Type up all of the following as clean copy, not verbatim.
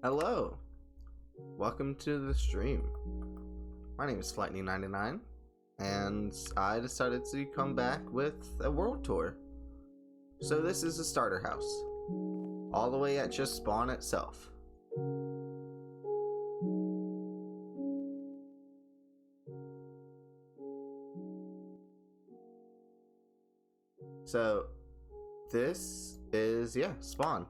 Hello, welcome to the stream. My name is Flightning99, and I decided to come back with a world tour. So this is a starter house, all the way at just spawn itself. So this is, spawn.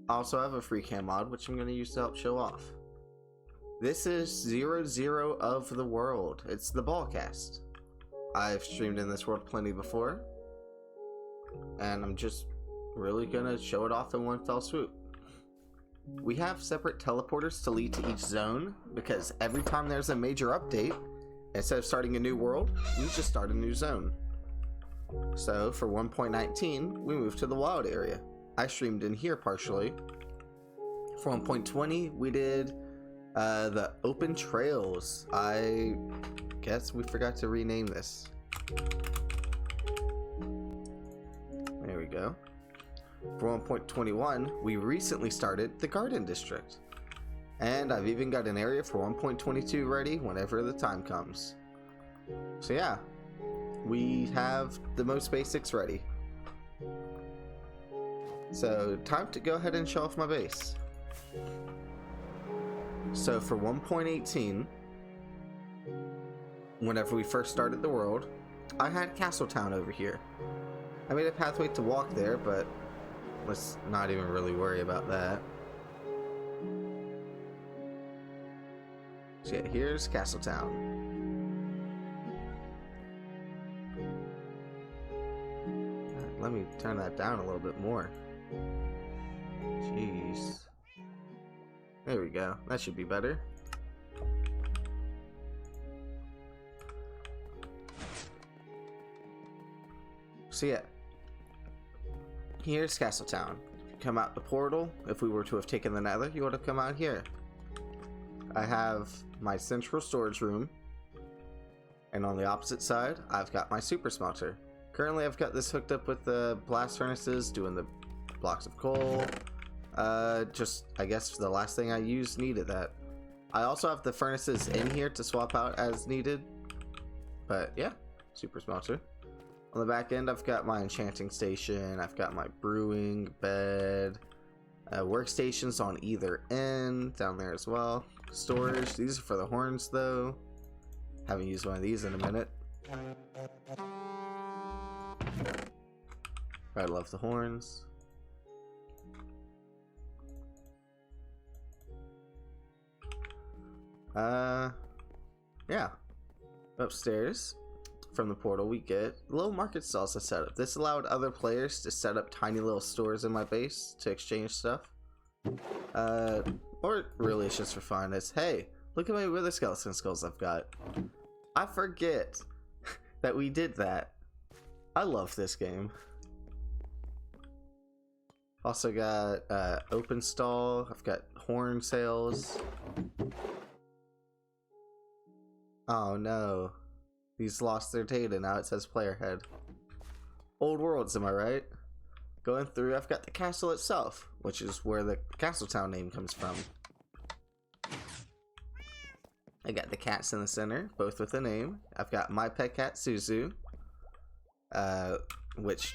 I also have a free cam mod, which I'm going to use to help show off. This is 0-0 of the world. It's the Ballcast. I've streamed in this world plenty before, and I'm just really going to show it off in one fell swoop. We have separate teleporters to lead to each zone, because every time there's a major update, instead of starting a new world, we just start a new zone. So for 1.19, we moved to the wild area. I streamed in here partially. For 1.20, we did the open trails. I guess we forgot to rename this. There we go. For 1.21, we recently started the garden district. And I've even got an area for 1.22 ready whenever the time comes. So yeah, we have the most basics ready. So time to go ahead and show off my base. So for 1.18, whenever we first started the world, I had Castletown over here. I made a pathway to walk there, but let's not even really worry about that. So yeah, here's Castletown. Let me turn that down a little bit more. Jeez. There we go. That should be better. So yeah, here's Castletown. Come out the portal. If we were to have taken the Nether, you would have come out here. I have my central storage room, and on the opposite side, I've got my super smelter. Currently, I've got this hooked up with the blast furnaces, doing the blocks of coal. Just, I guess, the last thing I used needed that. I also have the furnaces in here to swap out as needed. But yeah, super smelter. On the back end, I've got my enchanting station. I've got my brewing bed, workstations on either end down there as well. Storage. These are for the horns, though. Haven't used one of these in a minute. I love the horns. Yeah. Upstairs from the portal we get little market stalls to set up. This allowed other players to set up tiny little stores in my base to exchange stuff. Or really it's just for fun. It's, hey, look at my wither skeleton skulls I've got. I forget that we did that. I love this game. Also got open stall. I've got horn sales. Oh no, these lost their data. Now it says player head. Old worlds, am I right? Going through, I've got the castle itself, which is where the Castletown name comes from. I got the cats in the center, both with a name. I've got my pet cat Suzu, which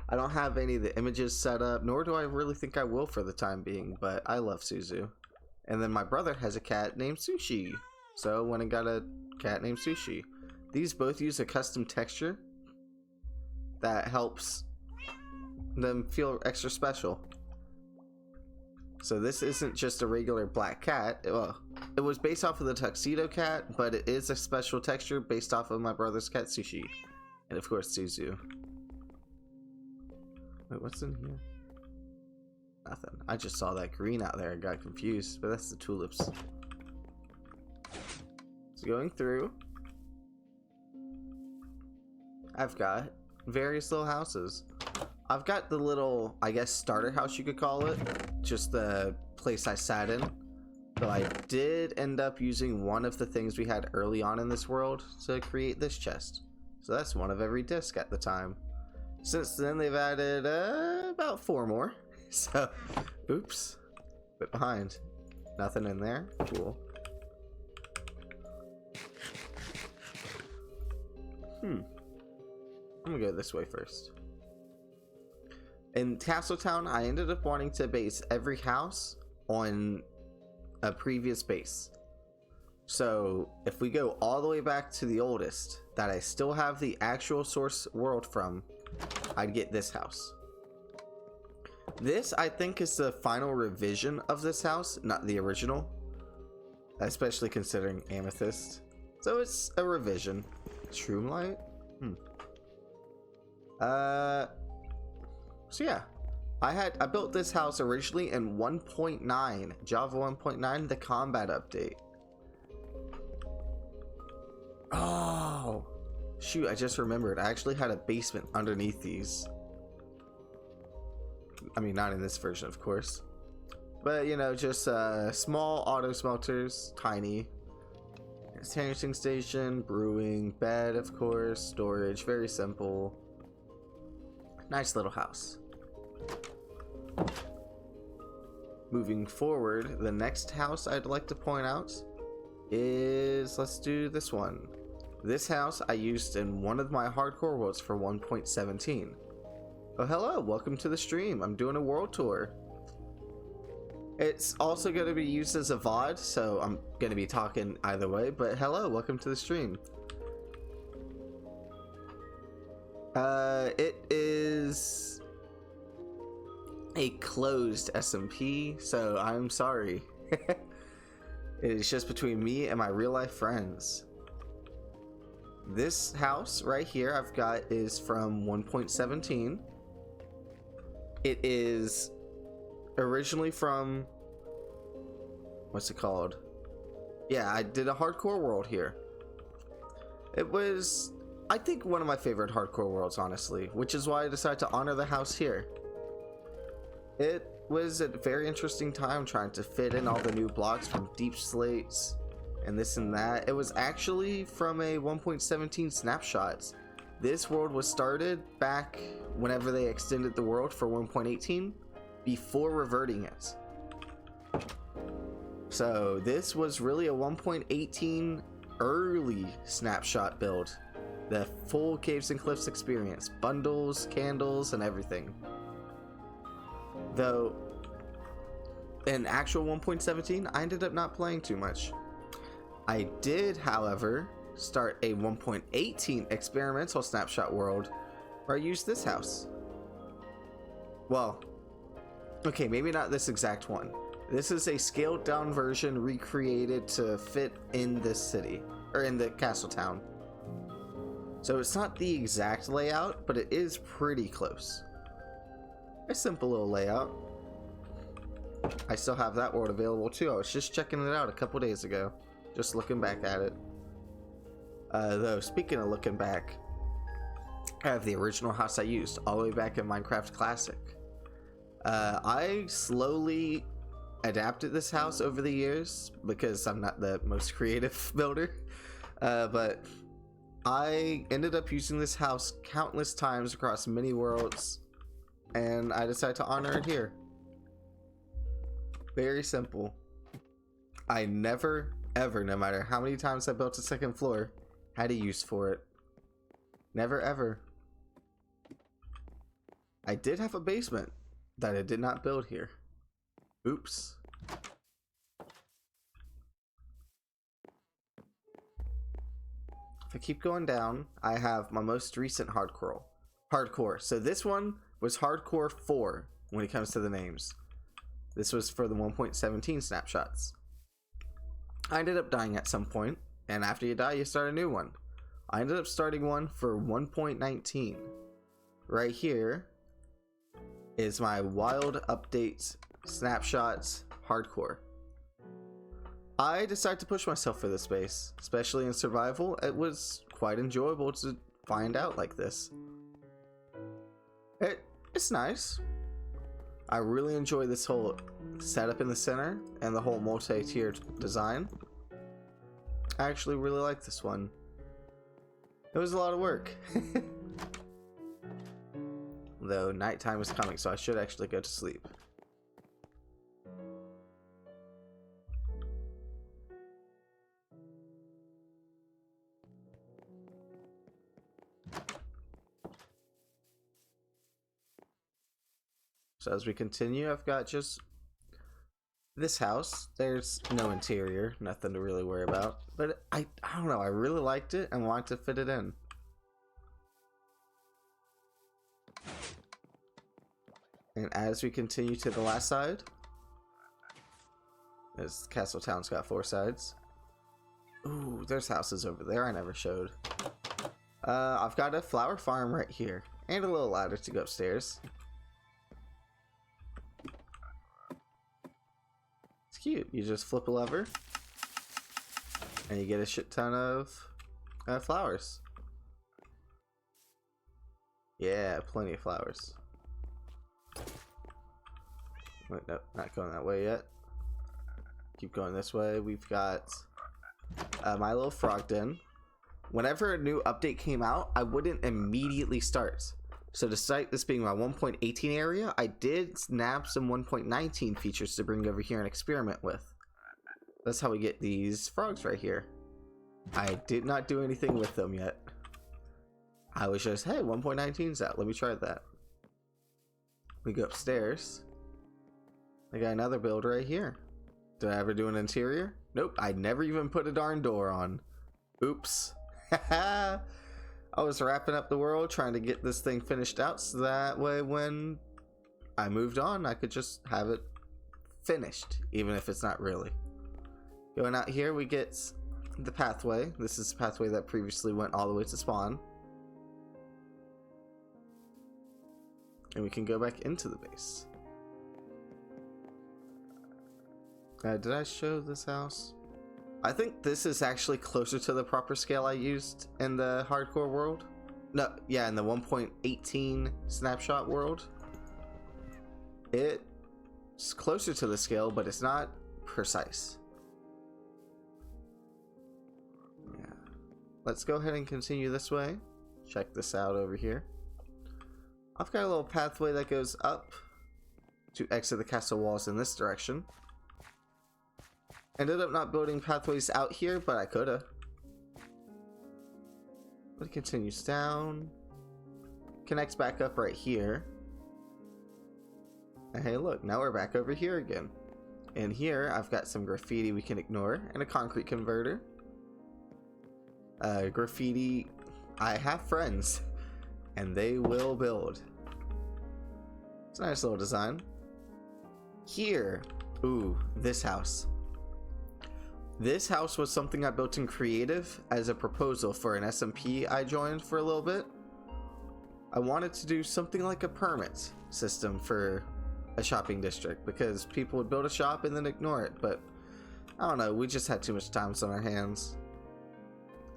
I don't have any of the images set up, nor do I really think I will for the time being, but I love Suzu. And then my brother has a cat named Sushi, so I went and got a cat named Sushi. These both use a custom texture that helps them feel extra special. So this isn't just a regular black cat. Well, it was based off of the tuxedo cat, but it is a special texture based off of my brother's cat Sushi. And of course Suzu. Wait, what's in here? Nothing. I just saw that green out there and got confused, but that's the tulips. So going through, I've got various little houses. I've got the little, I guess, starter house you could call it, just the place I sat in. But I did end up using one of the things we had early on in this world to create this chest. So that's one of every disc at the time. Since then, they've added about 4 more. So, oops. Bit behind. Nothing in there. Cool. I'm gonna go this way first. In Castletown, I ended up wanting to base every house on a previous base. So if we go all the way back to the oldest that I still have the actual source world from, I'd get this house. This, I think, is the final revision of this house, not the original, especially considering Amethyst. So it's a revision. Shroomlight? So yeah, I built this house originally in 1.9, Java 1.9, the combat update. Oh, shoot, I just remembered. I actually had a basement underneath these. I mean, not in this version, of course. But, you know, just small auto smelters, tiny. Tanning station, brewing, bed, of course, storage, very simple. Nice little house. Moving forward, the next house I'd like to point out is, let's do this one. This house I used in one of my hardcore worlds for 1.17. Oh, hello, welcome to the stream. I'm doing a world tour. It's also going to be used as a VOD, so I'm going to be talking either way, but hello, welcome to the stream. It is a closed SMP, so I'm sorry. It is just between me and my real life friends. This house right here I've got is from 1.17. It is originally from, what's it called? Yeah, I did a hardcore world here. It was, I think, one of my favorite hardcore worlds, honestly, which is why I decided to honor the house here. It was a very interesting time trying to fit in all the new blocks from deep slates and this and that. It was actually from a 1.17 snapshots. This world was started back whenever they extended the world for 1.18 before reverting it. So this was really a 1.18 early snapshot build. The full Caves and Cliffs experience, bundles, candles, and everything. Though in actual 1.17, I ended up not playing too much. I did, however, start a 1.18 experimental snapshot world where I used this house. Well, okay, maybe not this exact one. This is a scaled down version recreated to fit in this city, or in the castle town. So it's not the exact layout, but it is pretty close. A simple little layout. I still have that world available too. I was just checking it out a couple days ago. Just looking back at it. Though, speaking of looking back, I have the original house I used all the way back in Minecraft Classic. I slowly adapted this house over the years because I'm not the most creative builder. But I ended up using this house countless times across many worlds, and I decided to honor it here. Very simple. I never, ever, no matter how many times I built a second floor, had a use for it. Never, ever. I did have a basement that I did not build here. Oops. If I keep going down, I have my most recent hardcore. So this one was hardcore 4 when it comes to the names. This was for the 1.17 snapshots. I ended up dying at some point, and after you die, you start a new one. I ended up starting one for 1.19. Right here is my wild updates snapshots hardcore. I decided to push myself for this space, especially in survival. It was quite enjoyable to find out like this. It's nice. I really enjoy this whole setup in the center and the whole multi-tiered design. I actually really like this one. It was a lot of work. though nighttime is coming, so I should actually go to sleep. So as we continue, I've got just this house. There's no interior, nothing to really worry about. But I don't know, I really liked it and wanted to fit it in. And as we continue to the last side, as Castle Town's got 4 sides. Ooh, there's houses over there I never showed. I've got a flower farm right here, and a little ladder to go upstairs. It's cute. You just flip a lever, and you get a shit ton of flowers. Yeah, plenty of flowers. Wait, nope, not going that way yet. Keep going this way. We've got my little frog den. Whenever a new update came out, I wouldn't immediately start. So despite this being my 1.18 area, I did snap some 1.19 features to bring over here and experiment with. That's how we get these frogs right here. I did not do anything with them yet. I was just, hey, 1.19's out. Let me try that. We go upstairs. I got another build right here. Did I ever do an interior? Nope, I never even put a darn door on. Oops. I was wrapping up the world trying to get this thing finished out so that way when I moved on I could just have it finished, even if it's not really. Going out here we get the pathway. This is the pathway that previously went all the way to spawn. And we can go back into the base. Did I show this house? I think this is actually closer to the proper scale I used in the hardcore world. No, yeah, in the 1.18 snapshot world. It's closer to the scale, but it's not precise. Yeah. Let's go ahead and continue this way. Check this out over here. I've got a little pathway that goes up to exit the castle walls in this direction. Ended up not building pathways out here, but I coulda. It continues down. Connects back up right here. And hey look, now we're back over here again. And here I've got some graffiti we can ignore and a concrete converter. Graffiti, I have friends and they will build. It's a nice little design. Here, ooh, this house. This house was something I built in creative as a proposal for an SMP I joined for a little bit. I wanted to do something like a permit system for a shopping district because people would build a shop and then ignore it, but I don't know, we just had too much time on our hands.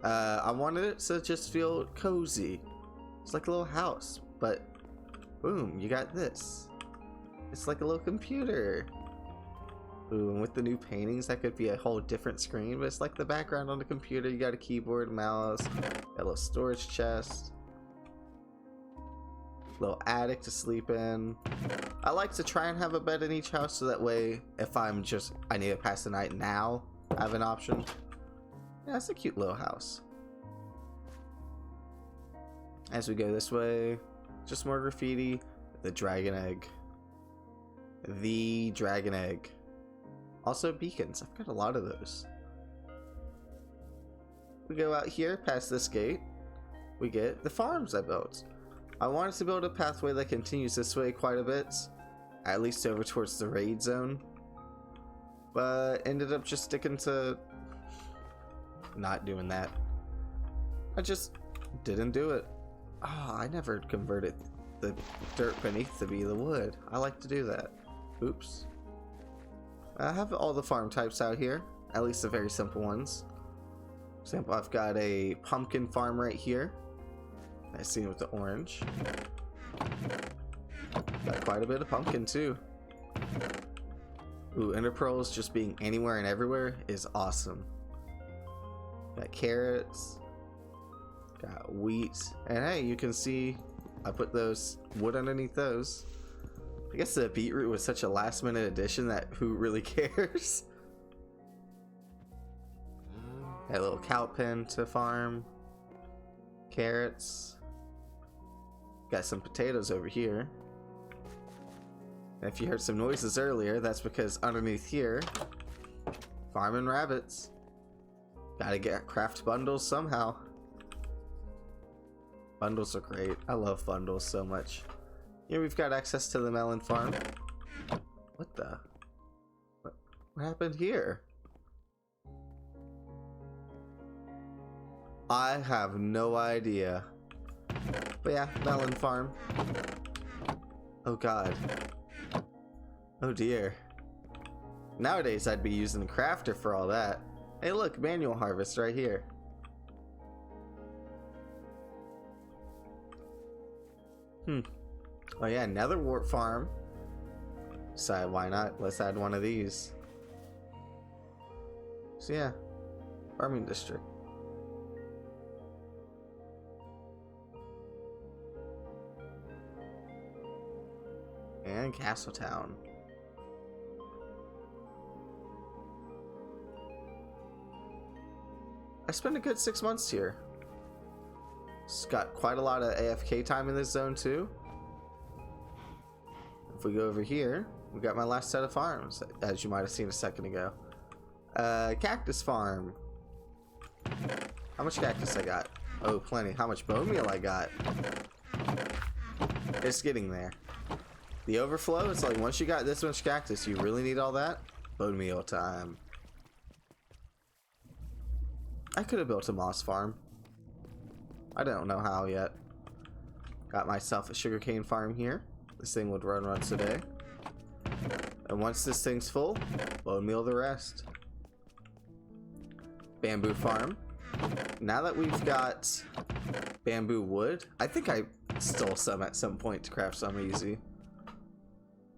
I wanted it to just feel cozy. It's like a little house, but boom, you got this. It's like a little computer. Ooh, and with the new paintings, that could be a whole different screen, but it's like the background on the computer. You got a keyboard, mouse, got a little storage chest, little attic to sleep in. I like to try and have a bed in each house so that way if I need to pass the night now, I have an option. Yeah, it's a cute little house. As we go this way, just more graffiti. The dragon egg. The dragon egg. Also beacons, I've got a lot of those. We go out here past this gate, we get the farms I built. I wanted to build a pathway that continues this way quite a bit, at least over towards the raid zone, but ended up just sticking to not doing that. I just didn't do it. Oh, I never converted the dirt beneath to be the wood. I like to do that. Oops. I have all the farm types out here, at least the very simple ones. For example, I've got a pumpkin farm right here. I see it with the orange. Got quite a bit of pumpkin too. Ooh, ender pearls just being anywhere and everywhere is awesome. Got carrots. Got wheat. And hey, you can see I put those wood underneath those. I guess the beetroot was such a last minute addition that who really cares? Got a little cow pen to farm. Carrots. Got some potatoes over here. And if you heard some noises earlier, that's because underneath here, farming rabbits. Gotta get craft bundles somehow. Bundles are great. I love bundles so much. Here we've got access to the melon farm. What the? What happened here? I have no idea. But yeah, melon farm. Oh god. Oh dear. Nowadays I'd be using the crafter for all that. Hey look, manual harvest right here. Oh yeah, nether wart farm. So why not? Let's add one of these. So yeah, farming district. And Castletown. I spent a good 6 months here. It's got quite a lot of AFK time in this zone too. If we go over here, we got my last set of farms, as you might have seen a second ago. Cactus farm. How much cactus I got? Oh, plenty. How much bone meal I got? It's getting there. The overflow, it's like once you got this much cactus, you really need all that? Bone meal time. I could have built a moss farm. I don't know how yet. Got myself a sugarcane farm here. This thing would run once a day. And once this thing's full, bone meal the rest. Bamboo farm. Now that we've got bamboo wood, I think I stole some at some point to craft some easy.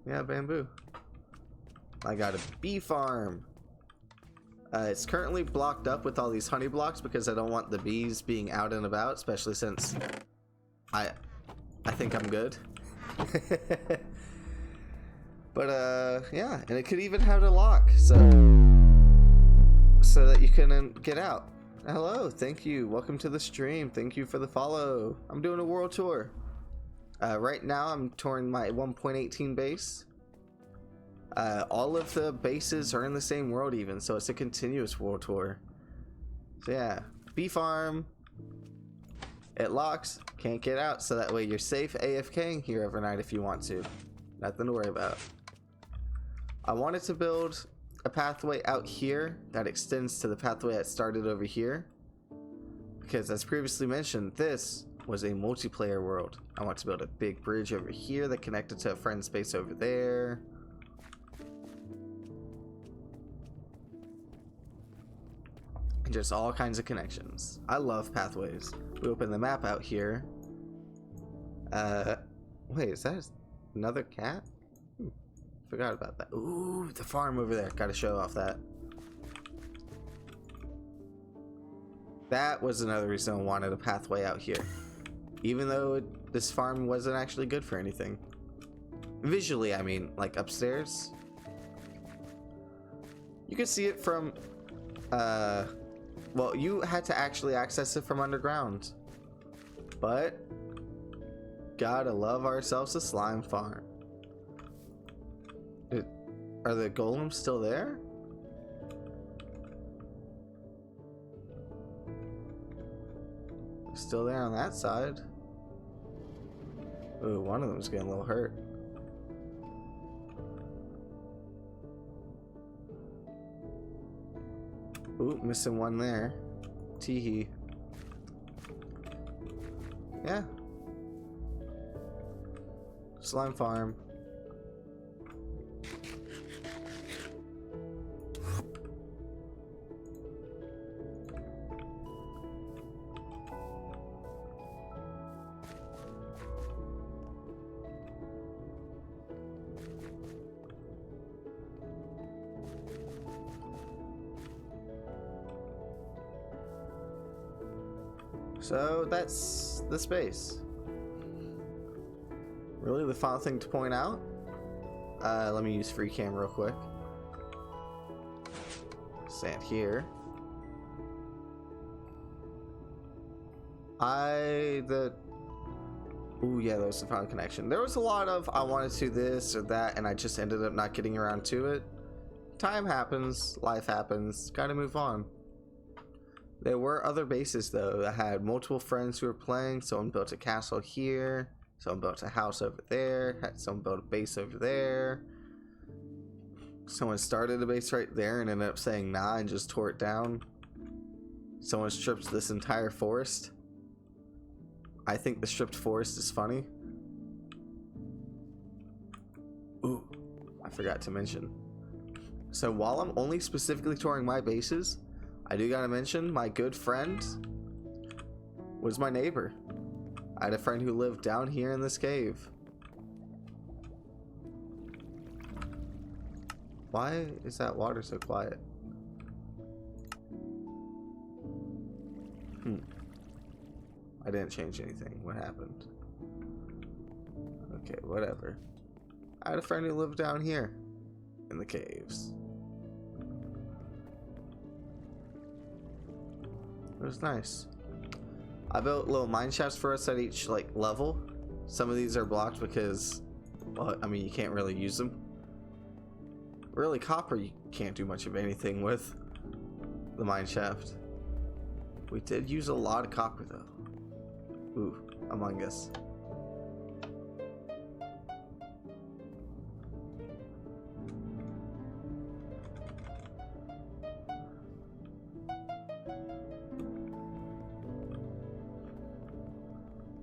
Yeah, bamboo. I got a bee farm. It's currently blocked up with all these honey blocks because I don't want the bees being out and about, especially since I think I'm good. But yeah, and it could even have a lock so that you can get out. Hello, thank you. Welcome to the stream. Thank you for the follow. I'm doing a world tour. Right now I'm touring my 1.18 base. All of the bases are in the same world even, so it's a continuous world tour. So yeah, bee farm. It locks, can't get out, so that way you're safe AFKing here overnight if you want to. Nothing to worry about. I wanted to build a pathway out here that extends to the pathway that started over here. Because as previously mentioned, this was a multiplayer world. I want to build a big bridge over here that connected to a friend space over there. And just all kinds of connections. I love pathways. We open the map out here. Wait, is that another cat? Forgot about that. Ooh, the farm over there. Gotta show off that. That was another reason I wanted a pathway out here. Even though this farm wasn't actually good for anything. Visually, I mean, like upstairs. You could see it from, well, you had to actually access it from underground. But, gotta love ourselves a slime farm. Are the golems still there? Still there on that side. Ooh, one of them's getting a little hurt. Ooh, missing one there. Teehee. Yeah. Slime farm. So that's the space. really the final thing to point out, let me use free cam real quick. Stand here. Ooh, yeah, that was the final connection. There was a lot of I wanted to do this or that, and I just ended up not getting around to it. Time happens, life happens, gotta move on. There were other bases though. I had multiple friends who were playing. Someone built a castle here, someone built a house over there, had someone built a base over there. Someone started a base right there and ended up saying nah and just tore it down. Someone stripped this entire forest. I think the stripped forest is funny. Ooh, I forgot to mention. So while I'm only specifically touring my bases, I do gotta mention my good friend was my neighbor. I had a friend who lived down here in this cave. Why is that water so quiet? I didn't change anything. What happened? Okay, whatever. I had a friend who lived down here in the caves. It was nice. I built little mine shafts for us at each like level. Some of these are blocked because, well, I mean, you can't really use them. Really, copper you can't do much of anything with the mine shaft. We did use a lot of copper though. Ooh, Among Us.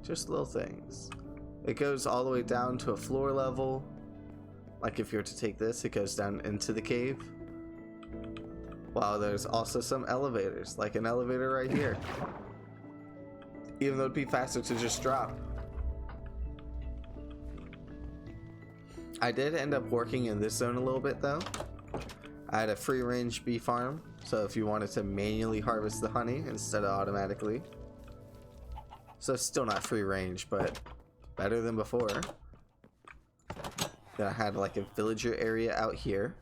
Just little things. It goes all the way down to a floor level. Like if you were to take this, it goes down into the cave. Wow, there's also some elevators, like an elevator right here. Even though it'd be faster to just drop. I did end up working in this zone a little bit though. I had a free range bee farm, so if you wanted to manually harvest the honey instead of automatically. So still not free range, but better than before. Then I had like a villager area out here.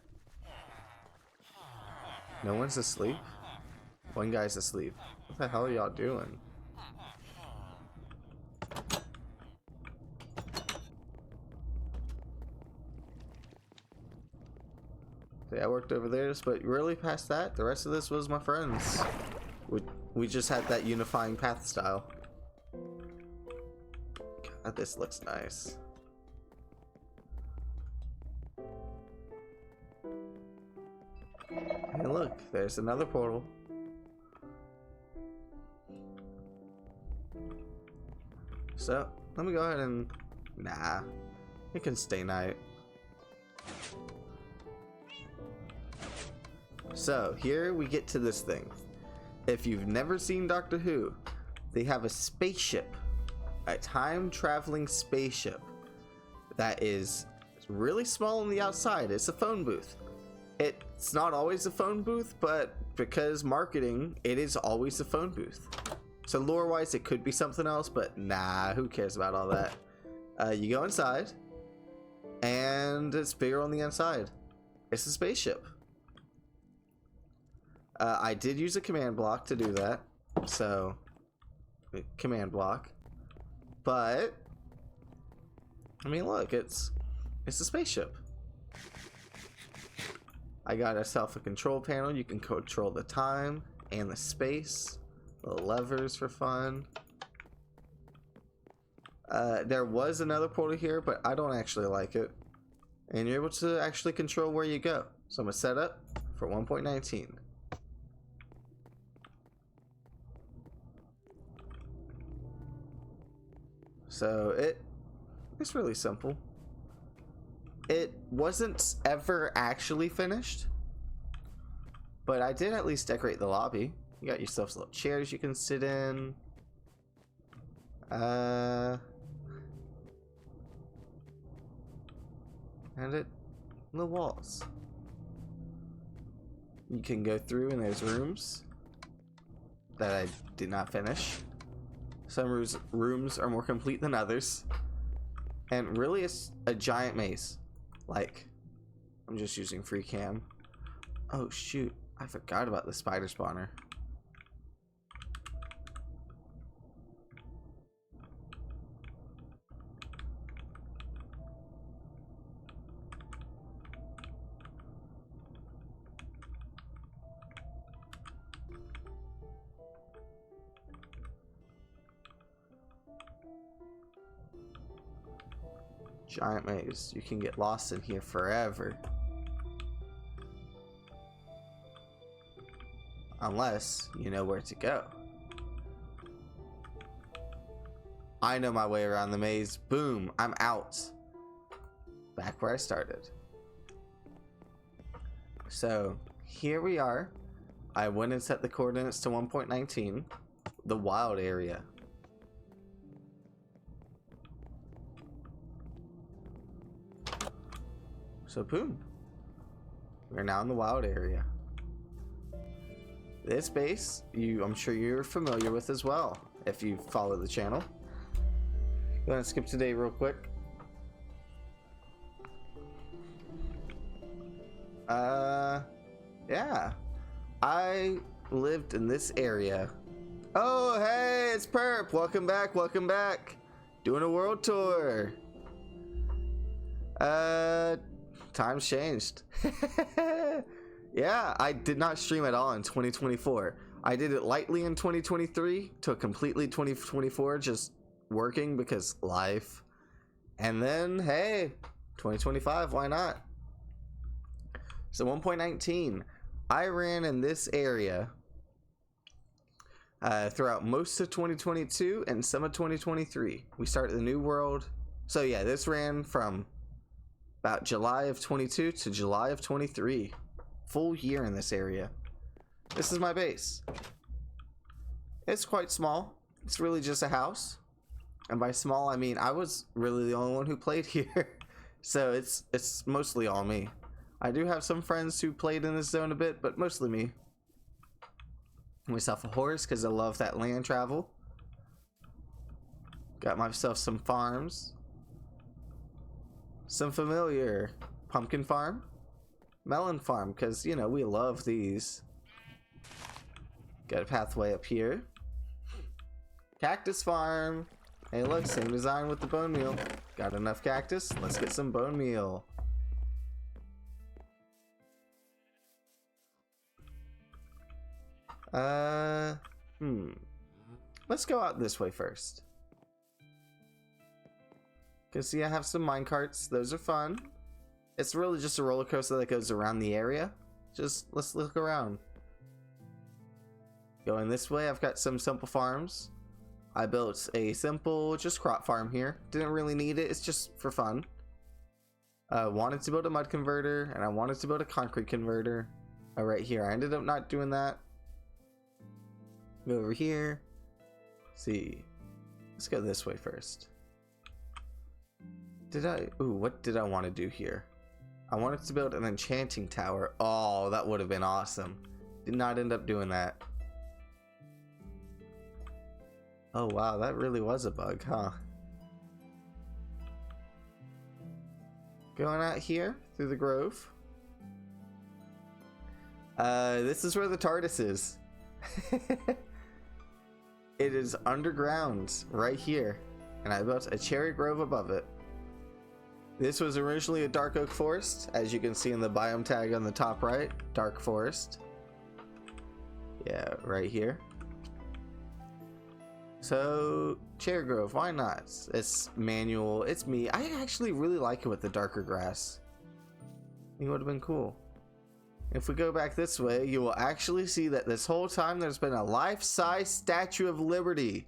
No one's asleep. One guy's asleep. What the hell are y'all doing? Yeah, I worked over there, but really past that, the rest of this was my friends. We just had that unifying path style. God, this looks nice. Hey look, there's another portal. So, let me go ahead and... Nah, it can stay night. So, here we get to this thing. If you've never seen Doctor Who, they have a spaceship. A time-traveling spaceship that is really small on the outside. It's a phone booth. It's not always a phone booth, but because marketing, it is always a phone booth. So lore-wise, it could be something else, but nah, who cares about all that? You go inside, and it's bigger on the inside. It's a spaceship. I did use a command block to do that, so command block. But I mean, look, it's a spaceship. I got myself a control panel. You can control the time and the space. The levers for fun. There was another portal here, but I don't actually like it. And you're able to actually control where you go. So I'm gonna set up for 1.19. So it's really simple. It wasn't ever actually finished, but I did at least decorate the lobby. You got yourself little chairs you can sit in. And the walls. You can go through and there's rooms that I did not finish. Some rooms are more complete than others. And really it's a giant maze. Like, I'm just using free cam. Oh shoot, I forgot about the spider spawner. Giant maze. You can get lost in here forever. Unless you know where to go. I know my way around the maze. Boom, I'm out. Back where I started. So here we are. I went and set the coordinates to 1.19. The wild area. So boom. We're now in the wild area. This base, I'm sure you're familiar with as well, if you follow the channel. Go ahead and skip today real quick. Yeah. I lived in this area. Oh, hey, it's Perp. Welcome back, welcome back. Doing a world tour. Times changed. Yeah, I did not stream at all in 2024. I did it lightly in 2023 to completely 2024, just working because life. And then, hey, 2025, why not? So 1.19, I ran in this area throughout most of 2022 and some of 2023. We started the new world. So yeah, this ran from about July of 22 to July of 23. Full year in this area. This is my base. It's quite small. It's really just a house. And by small, I mean I was really the only one who played here. So it's mostly all me. I do have some friends who played in this zone a bit, but mostly me. Myself a horse because I love that land travel. Got myself some farms. Some familiar pumpkin farm. Melon farm, because, you know, we love these. Got a pathway up here. Cactus farm. Hey, look, same design with the bone meal. Got enough cactus? Let's get some bone meal. Let's go out this way first. Because, see, I have some minecarts. Those are fun. It's really just a roller coaster that goes around the area. Just let's look around. Going this way, I've got some simple farms. I built a simple just crop farm here. Didn't really need it. It's just for fun. Wanted to build a mud converter and I wanted to build a concrete converter right here. I ended up not doing that. Go over here. See. Let's go this way first. What did I want to do here? I wanted to build an enchanting tower. Oh, that would have been awesome. Did not end up doing that. Oh wow, that really was a bug, huh? Going out here through the grove. This is where the TARDIS is. It is underground right here, and I built a cherry grove above it. This was originally a dark oak forest, as you can see in the biome tag on the top right. Dark forest. Yeah, right here. So, cherry grove, why not? It's manual, it's me. I actually really like it with the darker grass. I think it would have been cool. If we go back this way, you will actually see that this whole time there's been a life-size Statue of Liberty.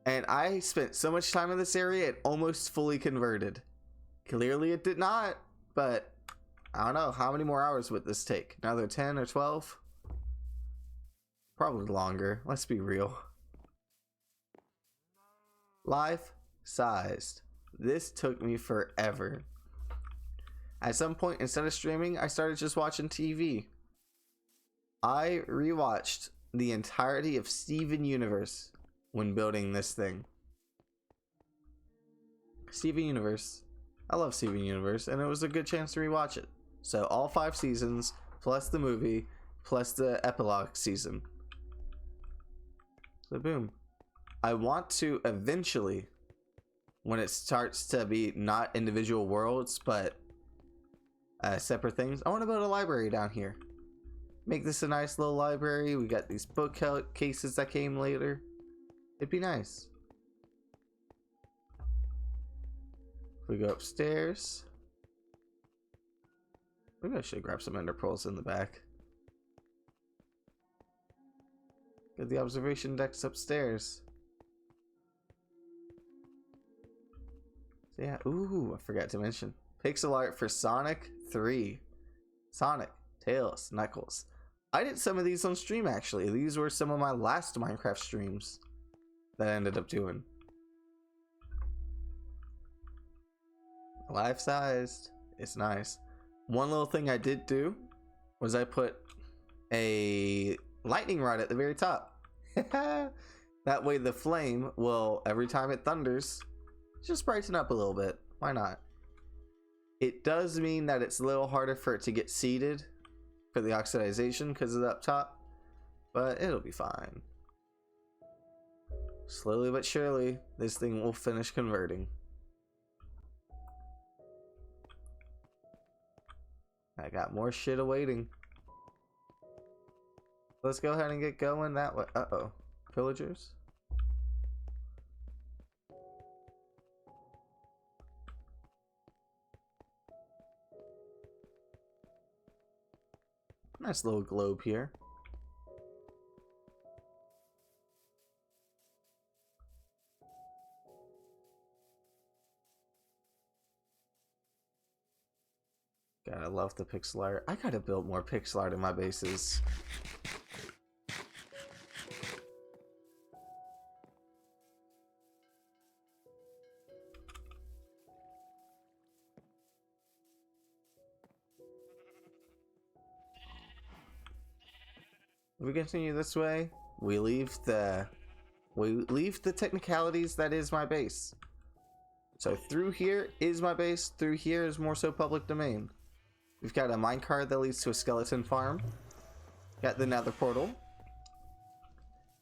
And I spent so much time in this area, it almost fully converted. Clearly it did not, but I don't know, how many more hours would this take? Another 10 or 12? Probably longer, let's be real. Life-sized. This took me forever. At some point, instead of streaming, I started just watching TV. I rewatched the entirety of Steven Universe when building this thing. Steven Universe. I love Steven Universe, and it was a good chance to rewatch it. So all 5 seasons, plus the movie, plus the epilogue season. So boom. I want to eventually, when it starts to be not individual worlds, but separate things, I want to build a library down here. Make this a nice little library. We got these bookcases that came later. It'd be nice. We go upstairs. Maybe I should grab some ender pearls in the back. Get the observation decks upstairs. So yeah, ooh, I forgot to mention. Pixel art for Sonic 3. Sonic, Tails, Knuckles. I did some of these on stream actually. These were some of my last Minecraft streams that I ended up doing. Life-sized. It's nice. One little thing I did do was I put a lightning rod at the very top. That way the flame will, every time it thunders, just brighten up a little bit. Why not? It does mean that it's a little harder for it to get seeded for the oxidization because of the up top, but it'll be fine. Slowly but surely, this thing will finish converting. I got more shit awaiting. Let's go ahead and get going that way. Uh-oh. Pillagers? Nice little globe here. Gotta love the pixel art. I gotta build more pixel art in my bases. If we continue this way, we leave the technicalities that is my base. So through here is my base, through here is more so public domain. We've got a minecart that leads to a skeleton farm. Got the nether portal.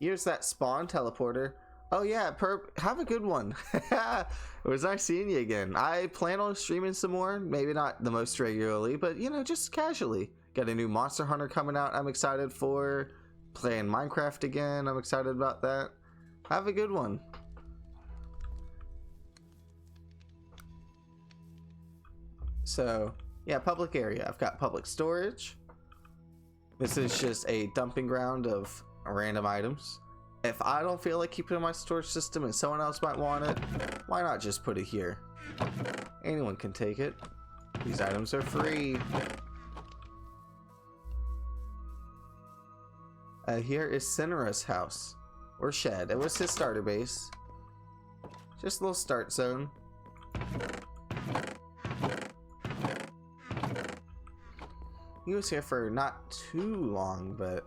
Here's that spawn teleporter. Oh yeah, Perp, have a good one. It was nice seeing you again. I plan on streaming some more, maybe not the most regularly, but you know, just casually. Got a new Monster Hunter coming out I'm excited for. Playing Minecraft again, I'm excited about that. Have a good one. So yeah, public area. I've got public storage. This is just a dumping ground of random items. If I don't feel like keeping it in my storage system and someone else might want it, why not just put it here? Anyone can take it. These items are free. Here is Cinera's house, or shed. It was his starter base. Just a little start zone. He was here for not too long, but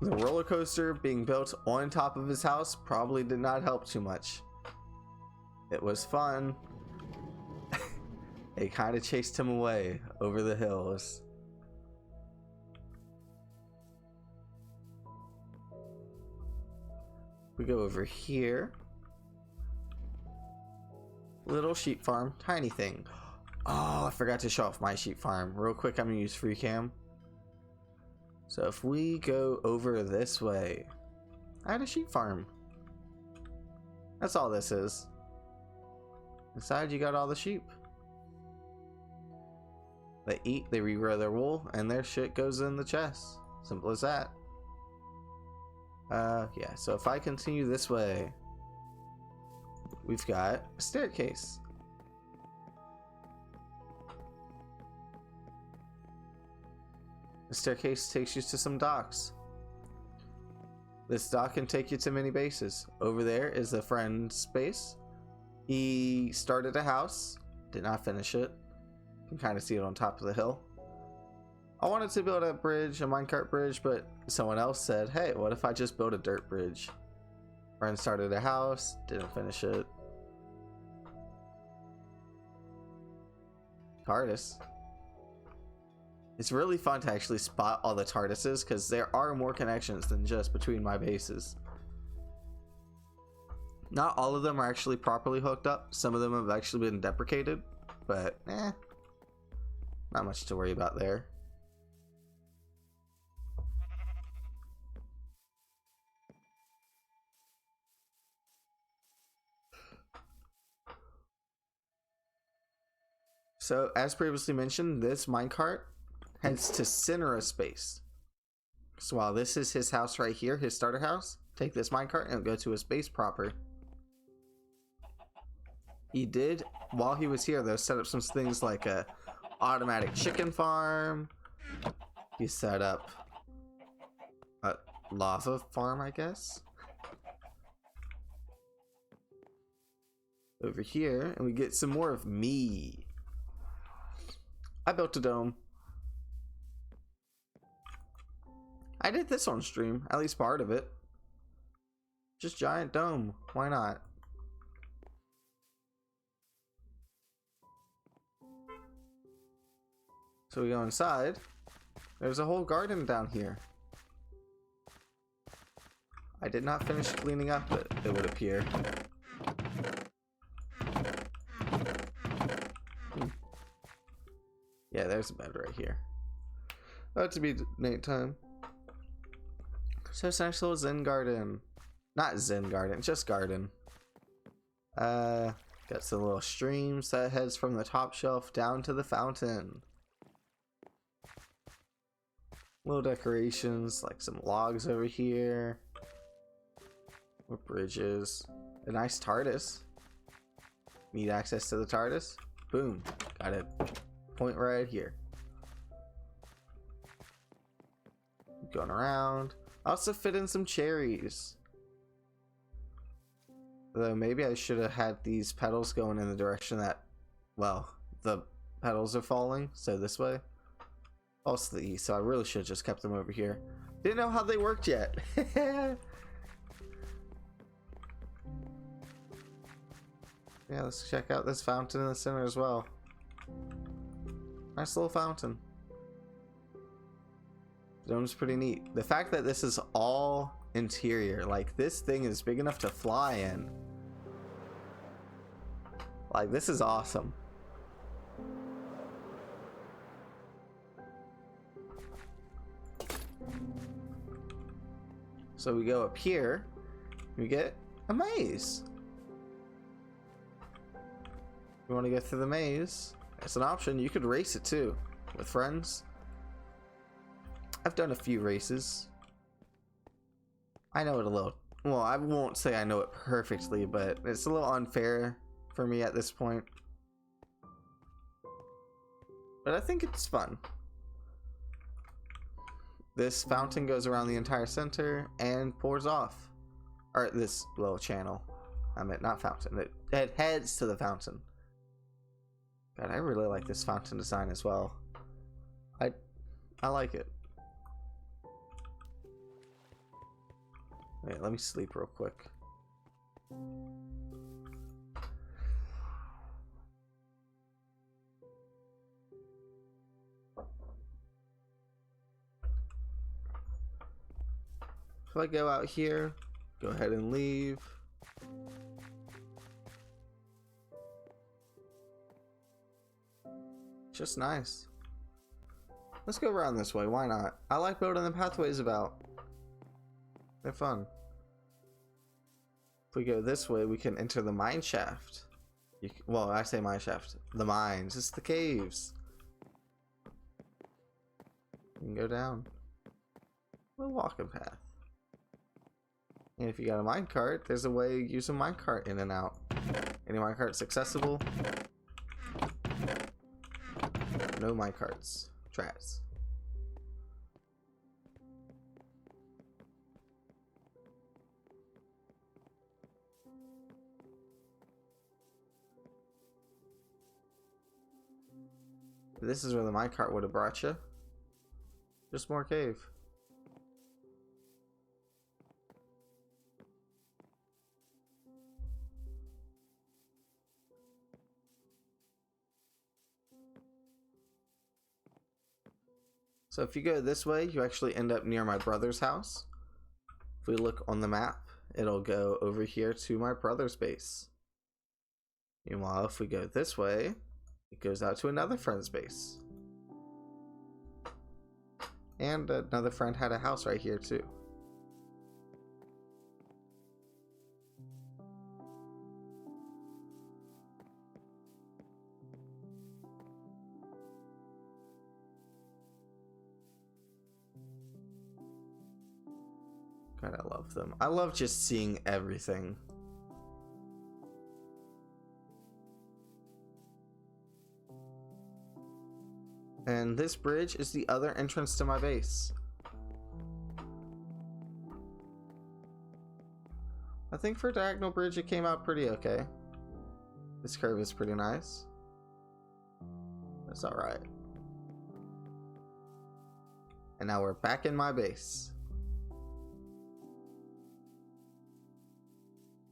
the roller coaster being built on top of his house probably did not help too much. It was fun. It kind of chased him away over the hills. We go over here. Little sheep farm, tiny thing. Oh, I forgot to show off my sheep farm. Real quick, I'm gonna use free cam. So if we go over this way, I had a sheep farm. That's all this is. Inside you got all the sheep. They eat, they regrow their wool, and their shit goes in the chest. Simple as that. Yeah, so if I continue this way, we've got a staircase. The staircase takes you to some docks. This dock can take you to many bases. Over there is a friend's base. He started a house, did not finish it. You can kind of see it on top of the hill. I wanted to build a bridge, a minecart bridge, but someone else said, hey, what if I just build a dirt bridge? Friend started a house, didn't finish it. TARDIS. It's really fun to actually spot all the TARDISes because there are more connections than just between my bases. Not all of them are actually properly hooked up. Some of them have actually been deprecated, but not much to worry about there. So, as previously mentioned, this minecart heads to center of space. So while this is his house right here, his starter house, take this minecart and go to his base proper. He did, while he was here though, set up some things like a automatic chicken farm. He set up a lava farm, I guess. Over here, and we get some more of me. I built a dome. I did this on stream, at least part of it. Just giant dome, why not? So we go inside. There's a whole garden down here. I did not finish cleaning up it would appear. Yeah, there's a bed right here. About to be nighttime. So it's a nice little zen garden. Not zen garden, just garden. Got some little streams that heads from the top shelf down to the fountain. Little decorations, like some logs over here. More bridges. A nice TARDIS. Need access to the TARDIS? Boom. Got it. Point right here. Going around. Also fit in some cherries. Though maybe I should have had these petals going in the direction that, well, the petals are falling. So this way. Also the east. So I really should have just kept them over here. Didn't know how they worked yet. Yeah, let's check out this fountain in the center as well. Nice little fountain. The dome's pretty neat. The fact that this is all interior, like this thing is big enough to fly in. Like this is awesome. So we go up here, we get a maze. You want to go through the maze? It's an option. You could race it too with friends. I've done a few races. I know it a little. Well, I won't say I know it perfectly, but it's a little unfair for me at this point. But I think it's fun. This fountain goes around the entire center and pours off. Or this little channel. I meant not fountain. It heads to the fountain. God, I really like this fountain design as well. I like it. Wait, let me sleep real quick. If I go out here, go ahead and leave. Just nice. Let's go around this way, why not? I like building the pathways about. They're fun. If we go this way, we can enter the mine shaft. Well, I say mine shaft. The mines. It's the caves. You can go down. A walking path. And if you got a minecart, there's a way to use a minecart in and out. Any minecarts accessible? No minecarts. Traps. This is where the minecart would have brought you. Just more cave. So if you go this way, you actually end up near my brother's house. If we look on the map, it'll go over here to my brother's base. Meanwhile, if we go this way, it goes out to another friend's base. And another friend had a house right here too. God, I love them. I love just seeing everything. And this bridge is the other entrance to my base. I think for diagonal bridge it came out pretty okay. This curve is pretty nice. That's alright. And now we're back in my base.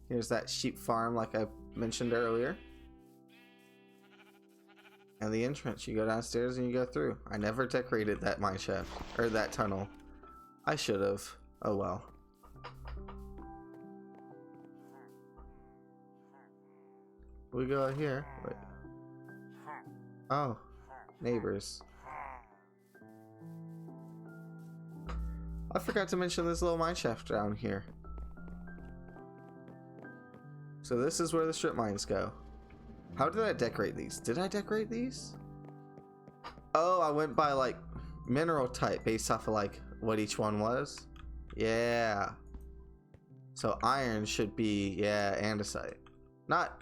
Here's that sheep farm like I mentioned earlier. And the entrance, you go downstairs and you go through. I never decorated that mine shaft, or that tunnel. I should have. Oh well. We go out here. Wait. Oh, neighbors. I forgot to mention this little mine shaft down here. So this is where the strip mines go. How did I decorate these? Did I decorate these? Oh, I went by like mineral type based off of like what each one was. Yeah. So iron should be, yeah, andesite. Not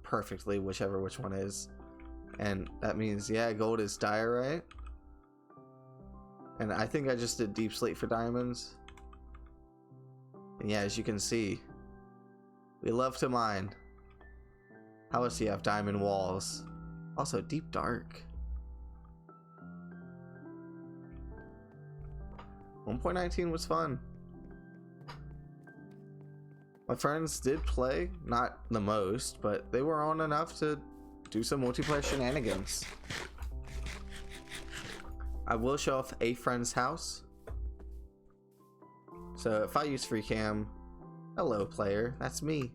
perfectly, which one is. And that means, yeah, gold is diorite. And I think I just did deep slate for diamonds. And yeah, as you can see, we love to mine. How else do you have diamond walls? Also deep dark. 1.19 was fun. My friends did play, not the most, but they were on enough to do some multiplayer shenanigans. I will show off a friend's house. So if I use free cam, hello player, that's me.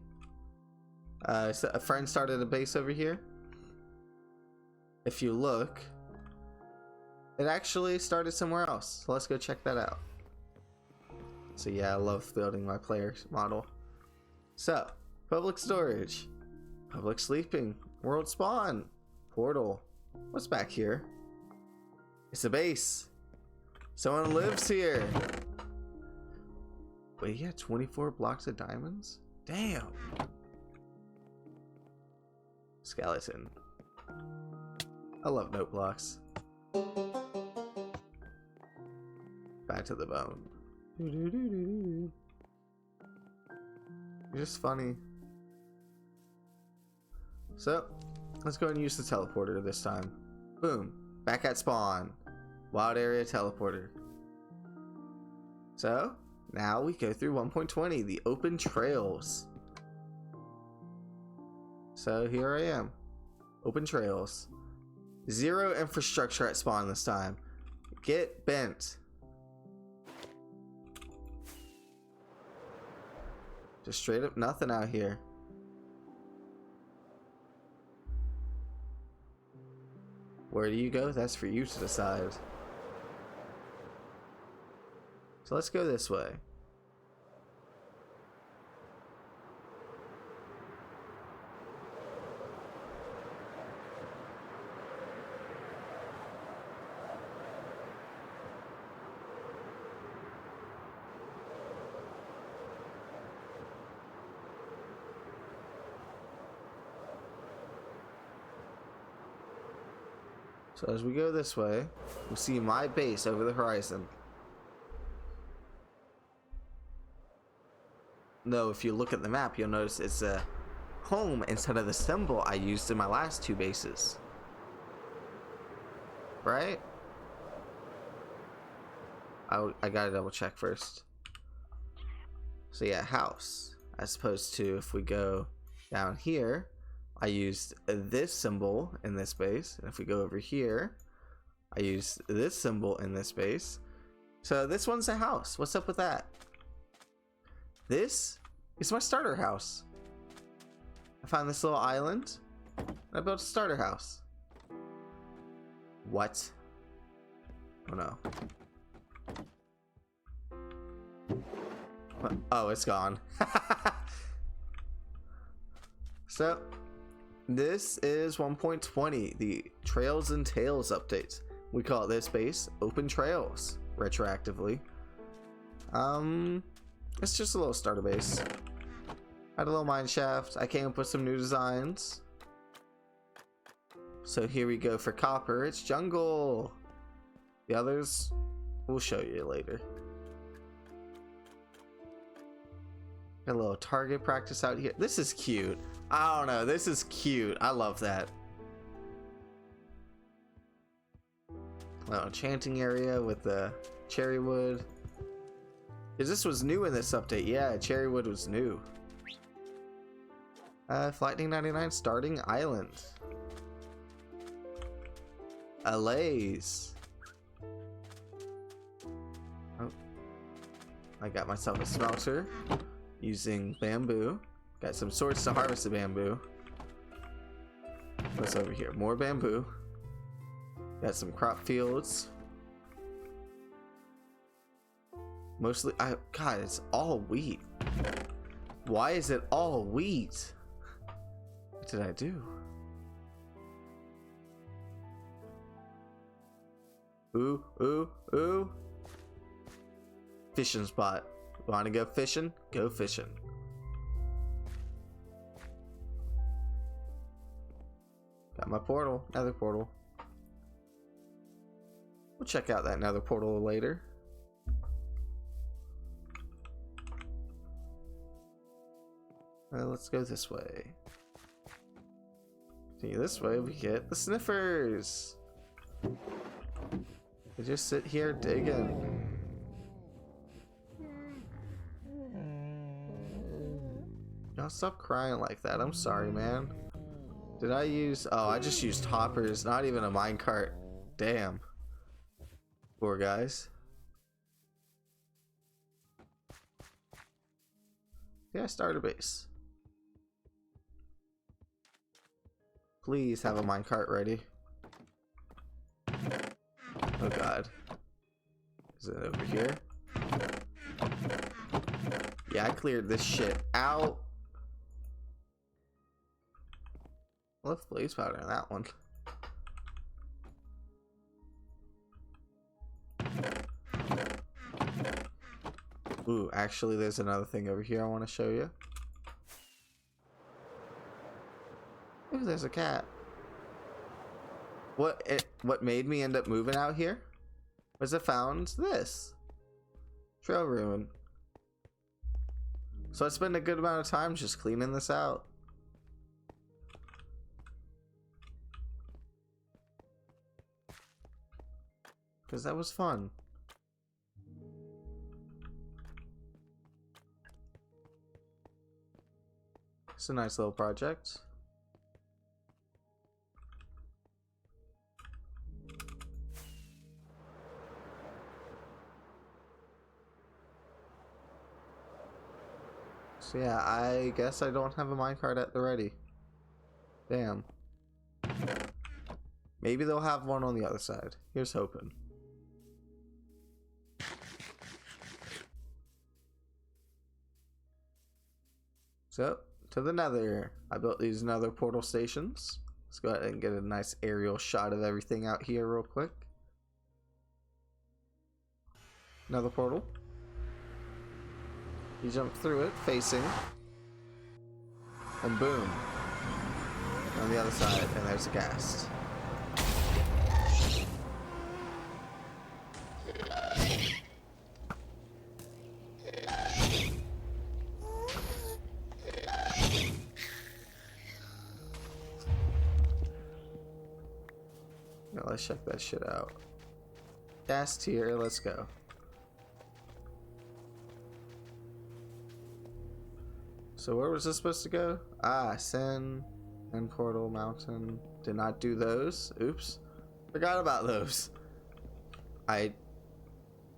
So a friend started a base over here. If you look, it actually started somewhere else. So let's go check that out. So yeah, I love building my player model. So, public storage, public sleeping, world spawn, portal. What's back here? It's a base. Someone lives here. Wait, yeah, 24 blocks of diamonds? Damn. Skeleton. I love note blocks. Back to the bone. You're just funny. So, let's go and use the teleporter this time. Boom. Back at spawn. Wild area teleporter. So, now we go through 1.20, the open trails. So here I am. Open trails. Zero infrastructure at spawn this time. Get bent. Just straight up nothing out here. Where do you go? That's for you to decide. So let's go this way. So as we go this way, we see my base over the horizon. Though if you look at the map, you'll notice it's a home instead of the symbol I used in my last two bases. Right? I gotta double check first. So yeah, house. As opposed to if we go down here, I used this symbol in this base, and if we go over here, I use this symbol in this base. So this one's a house. What's up with that? This is my starter house. I found this little island and I built a starter house. What? Oh no. What? Oh, it's gone. So this is 1.20, the Trails and Tales update. We call this base Open Trails retroactively. It's just a little starter base. Had a little mine shaft. I came up with some new designs. So here we go for copper. It's jungle. The others we'll show you later. Got a little target practice out here. This is cute. I don't know. This is cute. I love that. Little chanting area with the cherry wood. Because this was new in this update. Yeah, cherry wood was new. Lightning 99 starting island. Allays. Oh. I got myself a smelter using bamboo. Got some swords to harvest the bamboo. What's over here? More bamboo. Got some crop fields. Mostly, God, it's all wheat. Why is it all wheat? What did I do? Ooh, ooh, ooh. Fishing spot. Want to go fishing? Go fishing. Got my portal, nether portal. We'll check out that nether portal later. Let's go this way. Continue this way, we get the sniffers. They just sit here digging. Y'all stop crying like that. I'm sorry, man. Did I use... Oh, I just used hoppers. Not even a minecart. Damn. Poor guys. Yeah, starter base. Please have a minecart ready. Oh god. Is it over here? Yeah, I cleared this shit out. Left blaze powder in that one. Ooh, actually there's another thing over here I want to show you. Ooh, there's a cat. What made me end up moving out here was I found this trail ruin. So I spent a good amount of time just cleaning this out. Because that was fun. It's a nice little project. So yeah, I guess I don't have a minecart at the ready. Damn. Maybe they'll have one on the other side. Here's hoping. So, to the nether. I built these nether portal stations. Let's go ahead and get a nice aerial shot of everything out here real quick. Nether portal. You jump through it, facing. And boom. On the other side, and there's a ghast. Now let's check that shit out. Ghast here, let's go. So where was this supposed to go? Ah, Sin and Portal Mountain. Did not do those. Oops. Forgot about those. I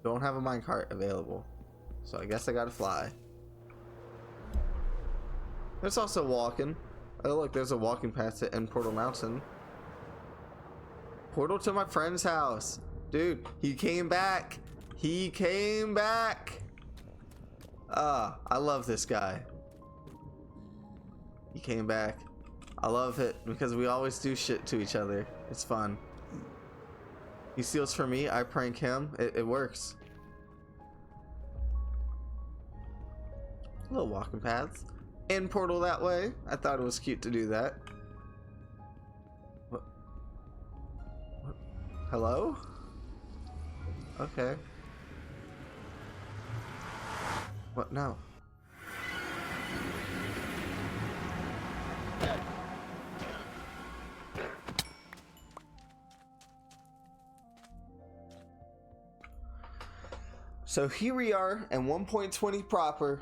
don't have a minecart available, so I guess I gotta fly. There's also walking. Oh look, there's a walking path to End Portal Mountain. Portal to my friend's house. Dude, he came back. He came back. I love this guy. He came back. I love it because we always do shit to each other. It's fun. He steals from me, I prank him. It works. Little walking paths. End portal that way. I thought it was cute to do that. What? Hello? Okay. What? No. So here we are in 1.20 proper.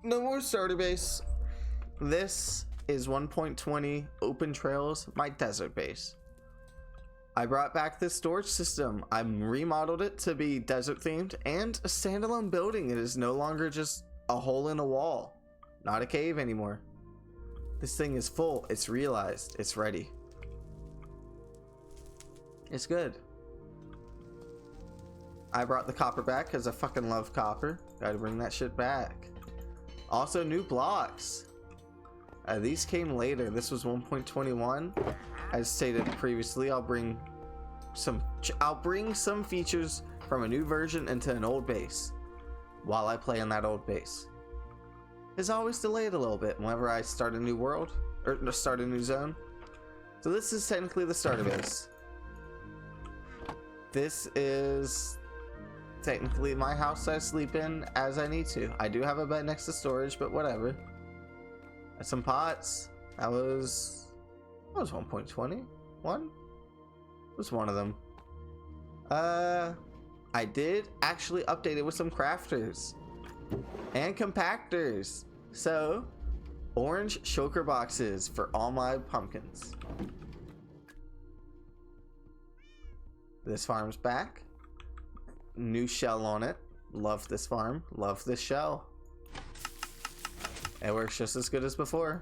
No more starter base. This is 1.20 open trails, my desert base. I brought back this storage system. I remodeled it to be desert themed and a standalone building. It is no longer just a hole in a wall, not a cave anymore. This thing is full. It's realized. It's ready. It's good. I brought the copper back because I fucking love copper. Gotta bring that shit back. Also, new blocks. These came later. This was 1.21. As stated previously, I'll bring some features from a new version into an old base while I play on that old base. It's always delayed a little bit whenever I start a new world or start a new zone. So this is technically the starter base. This is technically my house I sleep in as I need to. I do have a bed next to storage, but whatever. Some pots. That was 1.20. One was one of them. I did actually update it with some crafters and compactors. So orange shulker boxes for all my pumpkins. This farm's back. New shell on it. Love this farm. Love this shell. It works just as good as before.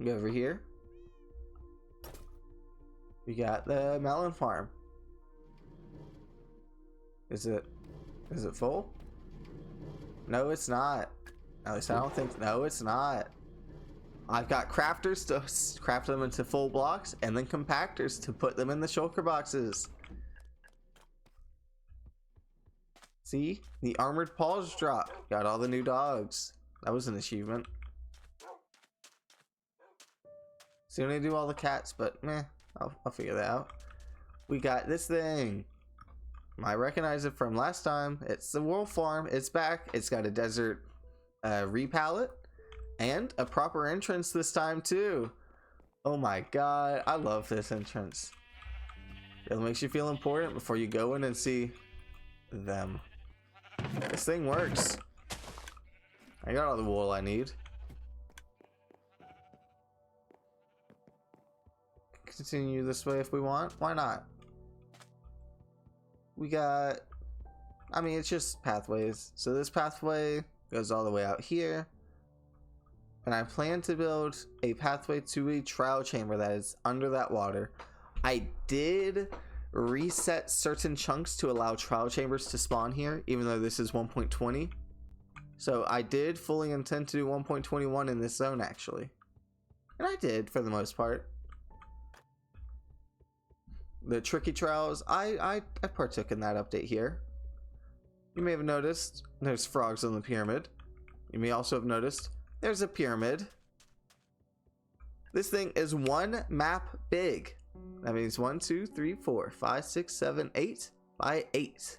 Go over here. We got the melon farm. Is it full? No, it's not. At least I don't think. No, it's not. I've got crafters to craft them into full blocks and then compactors to put them in the shulker boxes. See? The armored paws drop. Got all the new dogs. That was an achievement. Soon I do all the cats, but meh, I'll figure that out. We got this thing. I recognize it from last time. It's the wolf farm. It's back. It's got a desert repallet. And a proper entrance this time too. Oh my god, I love this entrance. It makes you feel important before you go in and see them. This thing works. I got all the wool I need. Continue this way if we want. Why not? We got, I mean, it's just pathways. So this pathway goes all the way out here. And I plan to build a pathway to a trial chamber that is under that water. I did reset certain chunks to allow trial chambers to spawn here, even though this is 1.20. So I did fully intend to do 1.21 in this zone actually. And I did for the most part. The tricky trials, I partook in that update here. You may have noticed there's frogs on the pyramid. You may also have noticed there's a pyramid. This thing is one map big. That means 1, 2, 3, 4, 5, 6, 7, 8 by 8.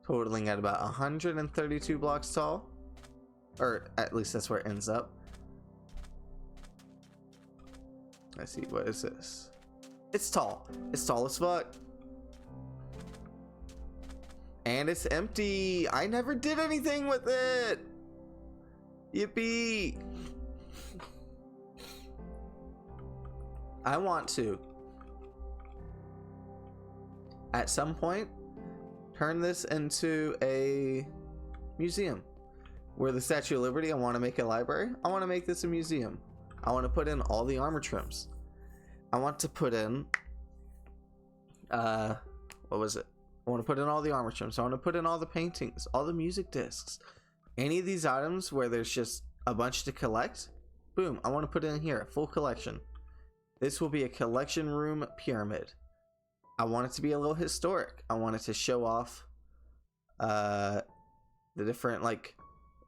Totaling at about 132 blocks tall. Or at least that's where it ends up. Let's see, what is this? It's tall. It's tall as fuck. And it's empty. I never did anything with it. Yippee. I want to, at some point, turn this into a museum. Where the Statue of Liberty, I want to make a library. I want to make this a museum. I want to put in all the armor trims. I want to put in, what was it? I want to put in all the armor trims. I want to put in all the paintings, all the music discs. Any of these items where there's just a bunch to collect, boom, I want to put in here, a full collection. This will be a collection room pyramid. I want it to be a little historic. I want it to show off the different like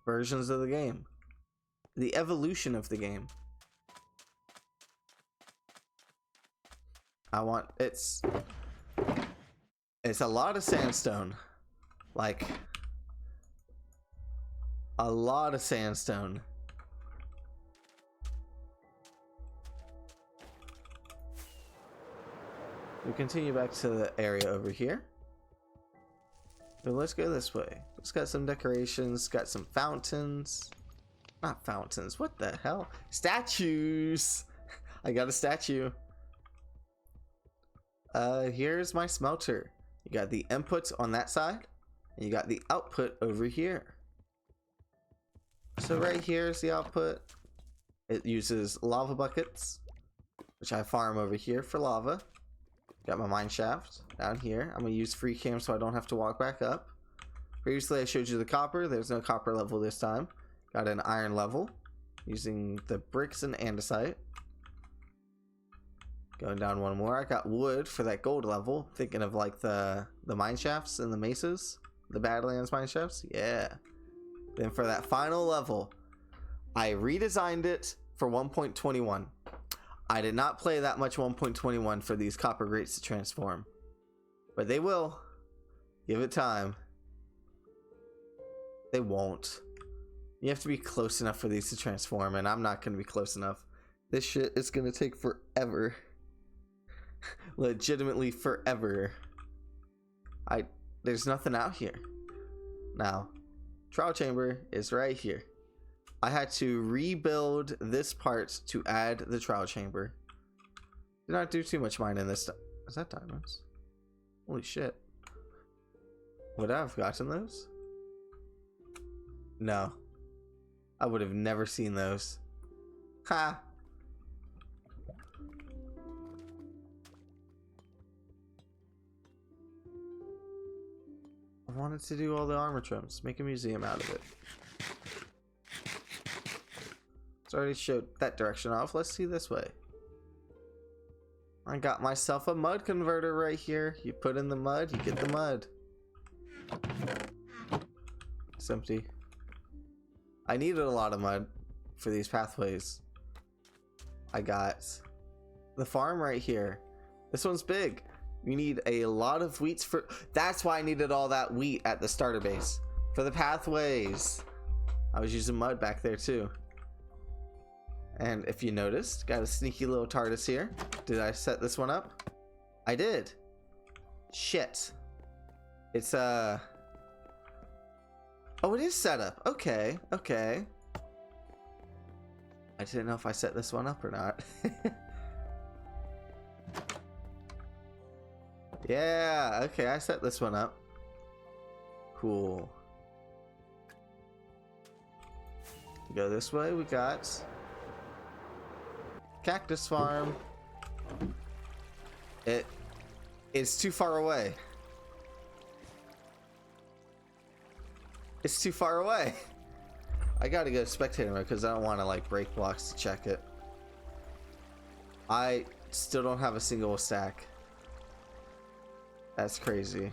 versions of the game, the evolution of the game. I want it's a lot of sandstone, like a lot of sandstone. We continue back to the area over here. So let's go this way. It's got some decorations, got some fountains. Not fountains, what the hell? Statues! I got a statue. Here's my smelter. You got the inputs on that side, and you got the output over here. So right here is the output. It uses lava buckets, which I farm over here for lava. Got my mine shaft down here. I'm gonna use free cam so I don't have to walk back up. Previously I showed you the copper. There's no copper level this time. Got an iron level using the bricks and andesite. Going down one more. I got wood for that gold level. Thinking of like the mine shafts and the mesas, the Badlands mine shafts. Yeah. Then for that final level, I redesigned it for 1.21. I did not play that much 1.21 for these copper grates to transform, but they will. Give it time. They won't. You have to be close enough for these to transform, and I'm not going to be close enough. This shit is going to take forever. Legitimately forever. There's nothing out here. Now, trial chamber is right here. I had to rebuild this part to add the trial chamber. Did not do too much mining this time. Is that diamonds? Holy shit. Would I have gotten those? No. I would have never seen those. Ha! I wanted to do all the armor trims. Make a museum out of it. It's already showed that direction off. Let's see this way. I got myself a mud converter right here. You put in the mud, you get the mud. It's empty. I needed a lot of mud for these pathways. I got the farm right here. This one's big. You need a lot of wheats for... That's why I needed all that wheat at the starter base. For the pathways. I was using mud back there too. And if you noticed, got a sneaky little TARDIS here. Did I set this one up? I did. Shit. It's oh, it is set up. Okay, okay. I didn't know if I set this one up or not. Yeah, okay, I set this one up. Cool. Go this way, we got Cactus Farm. It's too far away. It's too far away. I gotta go spectator mode because I don't want to like break blocks to check it. I still don't have a single stack. That's crazy.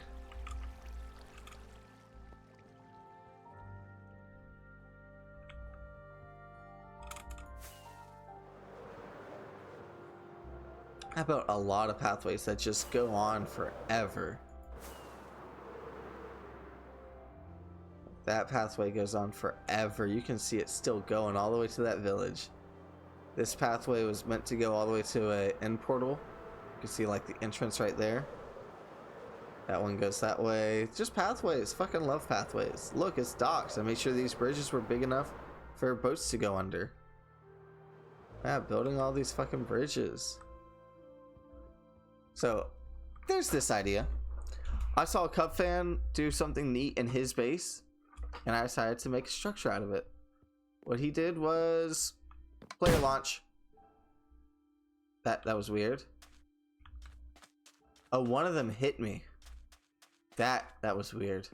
How about a lot of pathways that just go on forever? That pathway goes on forever. You can see it still going all the way to that village. This pathway was meant to go all the way to an end portal. You can see like the entrance right there. That one goes that way. Just pathways. Fucking love pathways. Look, it's docks. I made sure these bridges were big enough for boats to go under. Yeah, building all these fucking bridges. So there's this idea. I saw a Cub fan do something neat in his base, and I decided to make a structure out of it. What he did was player launch. That was weird. Oh, one of them hit me. That was weird.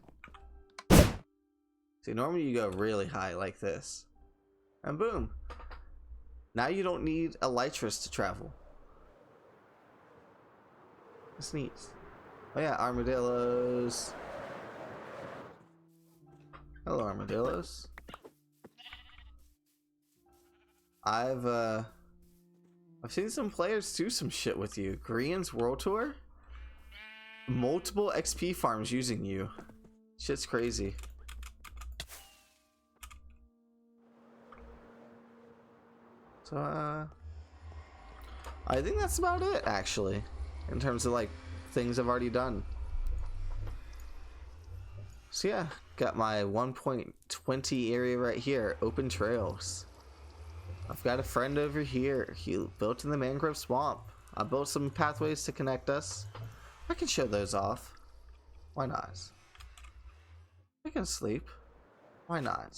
See, normally you go really high like this. And boom. Now you don't need elytras to travel. That's neat. Oh yeah, armadillos. Hello, armadillos. I've seen some players do some shit with you. Grian's World Tour? Multiple XP farms using you. Shit's crazy. So, I think that's about it, actually. In terms of, like, things I've already done. So yeah, got my 1.20 area right here. Open trails. I've got a friend over here. He built in the mangrove swamp. I built some pathways to connect us. I can show those off. Why not? I can sleep. Why not?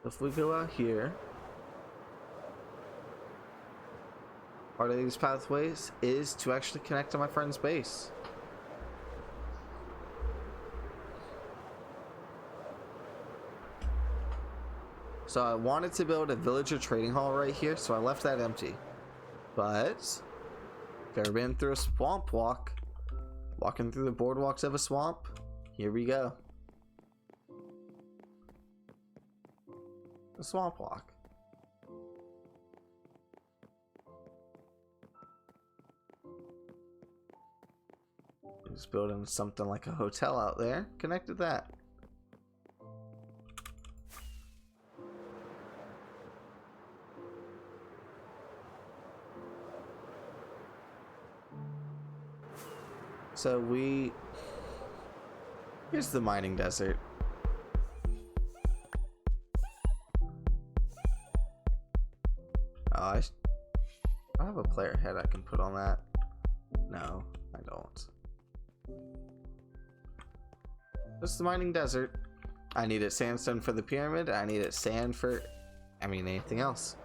If we go out here, part of these pathways is to actually connect to my friend's base. So I wanted to build a villager trading hall right here, so I left that empty. But if you've ever been through a swamp walk, walking through the boardwalks of a swamp, here we go. A swamp walk. Just building something like a hotel out there. Connected that. So here's the mining desert. I have a player head I can put on that. No, I don't. This is the mining desert. I needed sandstone for the pyramid. I needed sand for, anything else.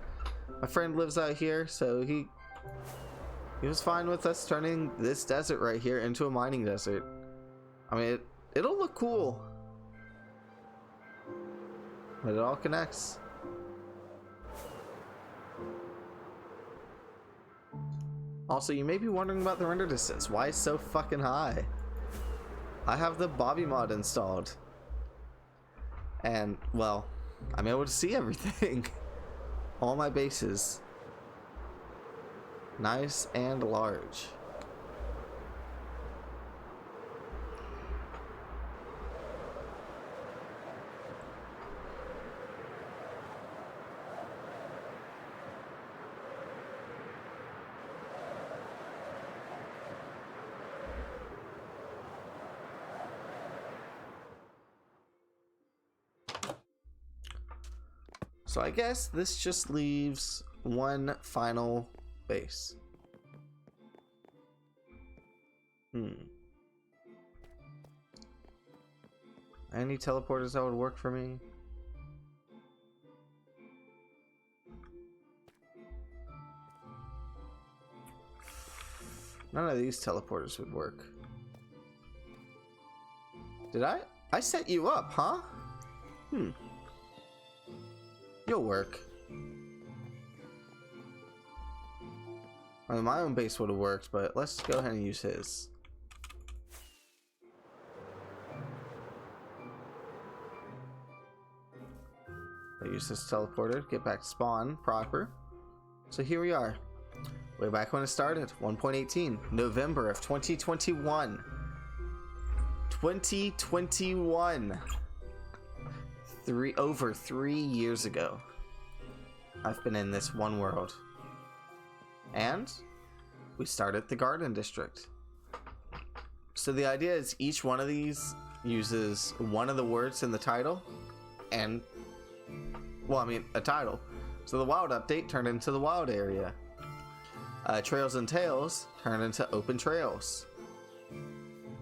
My friend lives out here, so he was fine with us turning this desert right here into a mining desert. It'll look cool. But it all connects. Also, you may be wondering about the render distance. Why it's so fucking high? I have the Bobby mod installed. And, well, I'm able to see everything. All my bases. Nice and large. So I guess this just leaves one final base. Any teleporters that would work for me? None of these teleporters would work. Did I? I set you up, huh? You'll work. My own base would have worked, but let's go ahead and use his. I use this teleporter, get back to spawn proper. So here we are. Way back when it started, 1.18, November of 2021. 2021. Over 3 years ago. I've been in this one world. And we started the Garden District. So the idea is each one of these uses one of the words in the title and, well, I mean, a title. So the Wild Update turned into the Wild Area. Trails and Tales turned into Open Trails.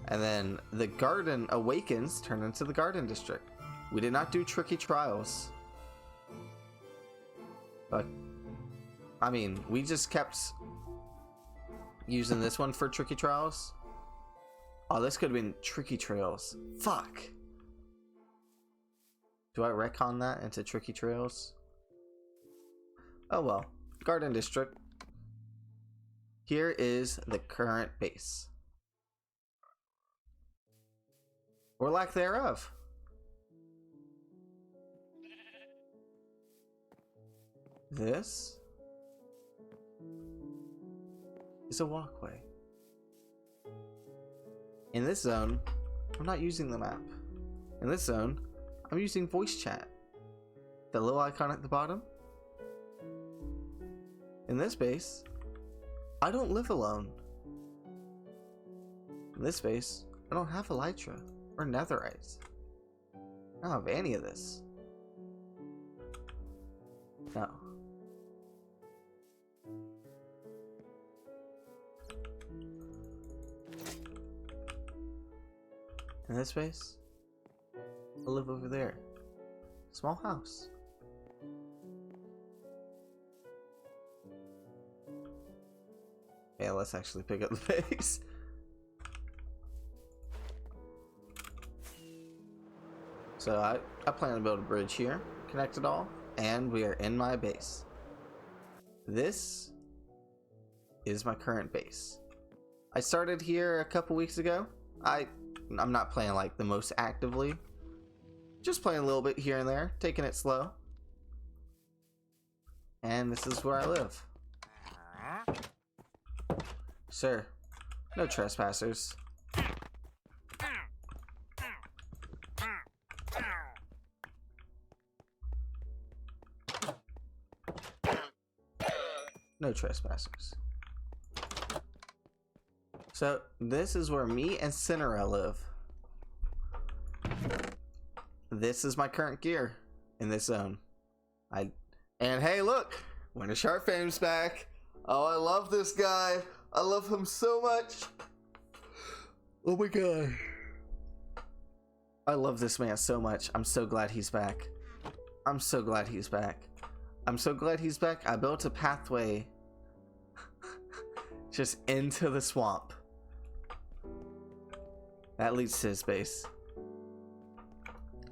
And then the Garden Awakens turned into the Garden District. We did not do Tricky Trials. But, I mean, we just kept using this one for Tricky Trials. Oh, this could have been Tricky Trails. Fuck. Do I retcon that into Tricky Trails? Oh well. Garden District. Here is the current base. Or lack thereof. This is a walkway. In this zone, I'm not using the map. In this zone, I'm using voice chat. The little icon at the bottom. In this base, I don't live alone. In this base, I don't have elytra or netherite. I don't have any of this. No. In this space, I live over there. Small house. Yeah, let's actually pick up the base. So I plan to build a bridge here, connect it all, and we are in my base. This is my current base. I started here a couple weeks ago. I'm not playing like the most actively. Just playing a little bit here and there, taking it slow. And this is where I live. Sir, no trespassers. No trespassers. So this is where me and Cinera live. This is my current gear in this zone. And hey, look, Winter Shark Fame's back. Oh, I love this guy. I love him so much. Oh my god. I love this man so much. I'm so glad he's back. I'm so glad he's back. I'm so glad he's back. I built a pathway just into the swamp. That leads to his base.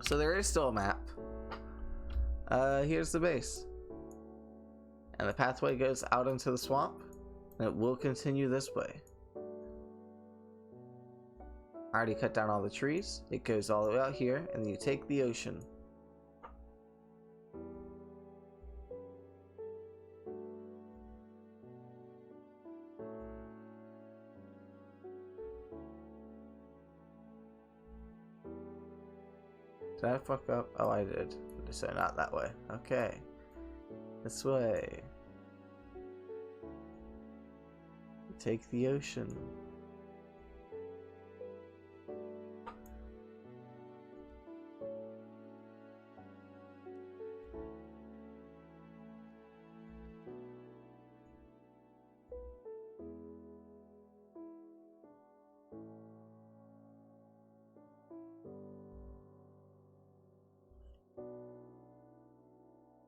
So there is still a map. Here's the base. And the pathway goes out into the swamp. And it will continue this way. I already cut down all the trees. It goes all the way out here. And then you take the ocean. Did I fuck up? Oh, I did. So not that way. Okay. This way. Take the ocean.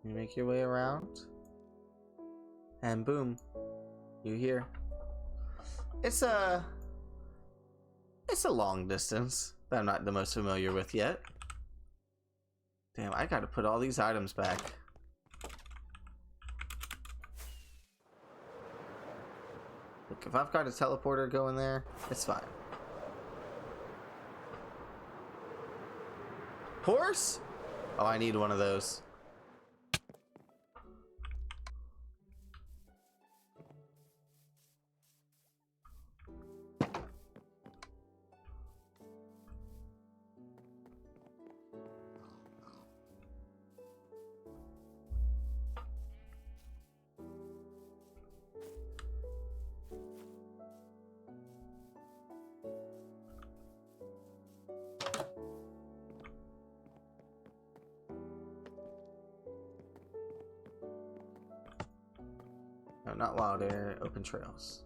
You make your way around, and boom, you're here. It's a long distance that I'm not the most familiar with yet. Damn, I gotta put all these items back. Look, if I've got a teleporter going there, it's fine. Horse? Oh, I need one of those. No, not wild area, open trails.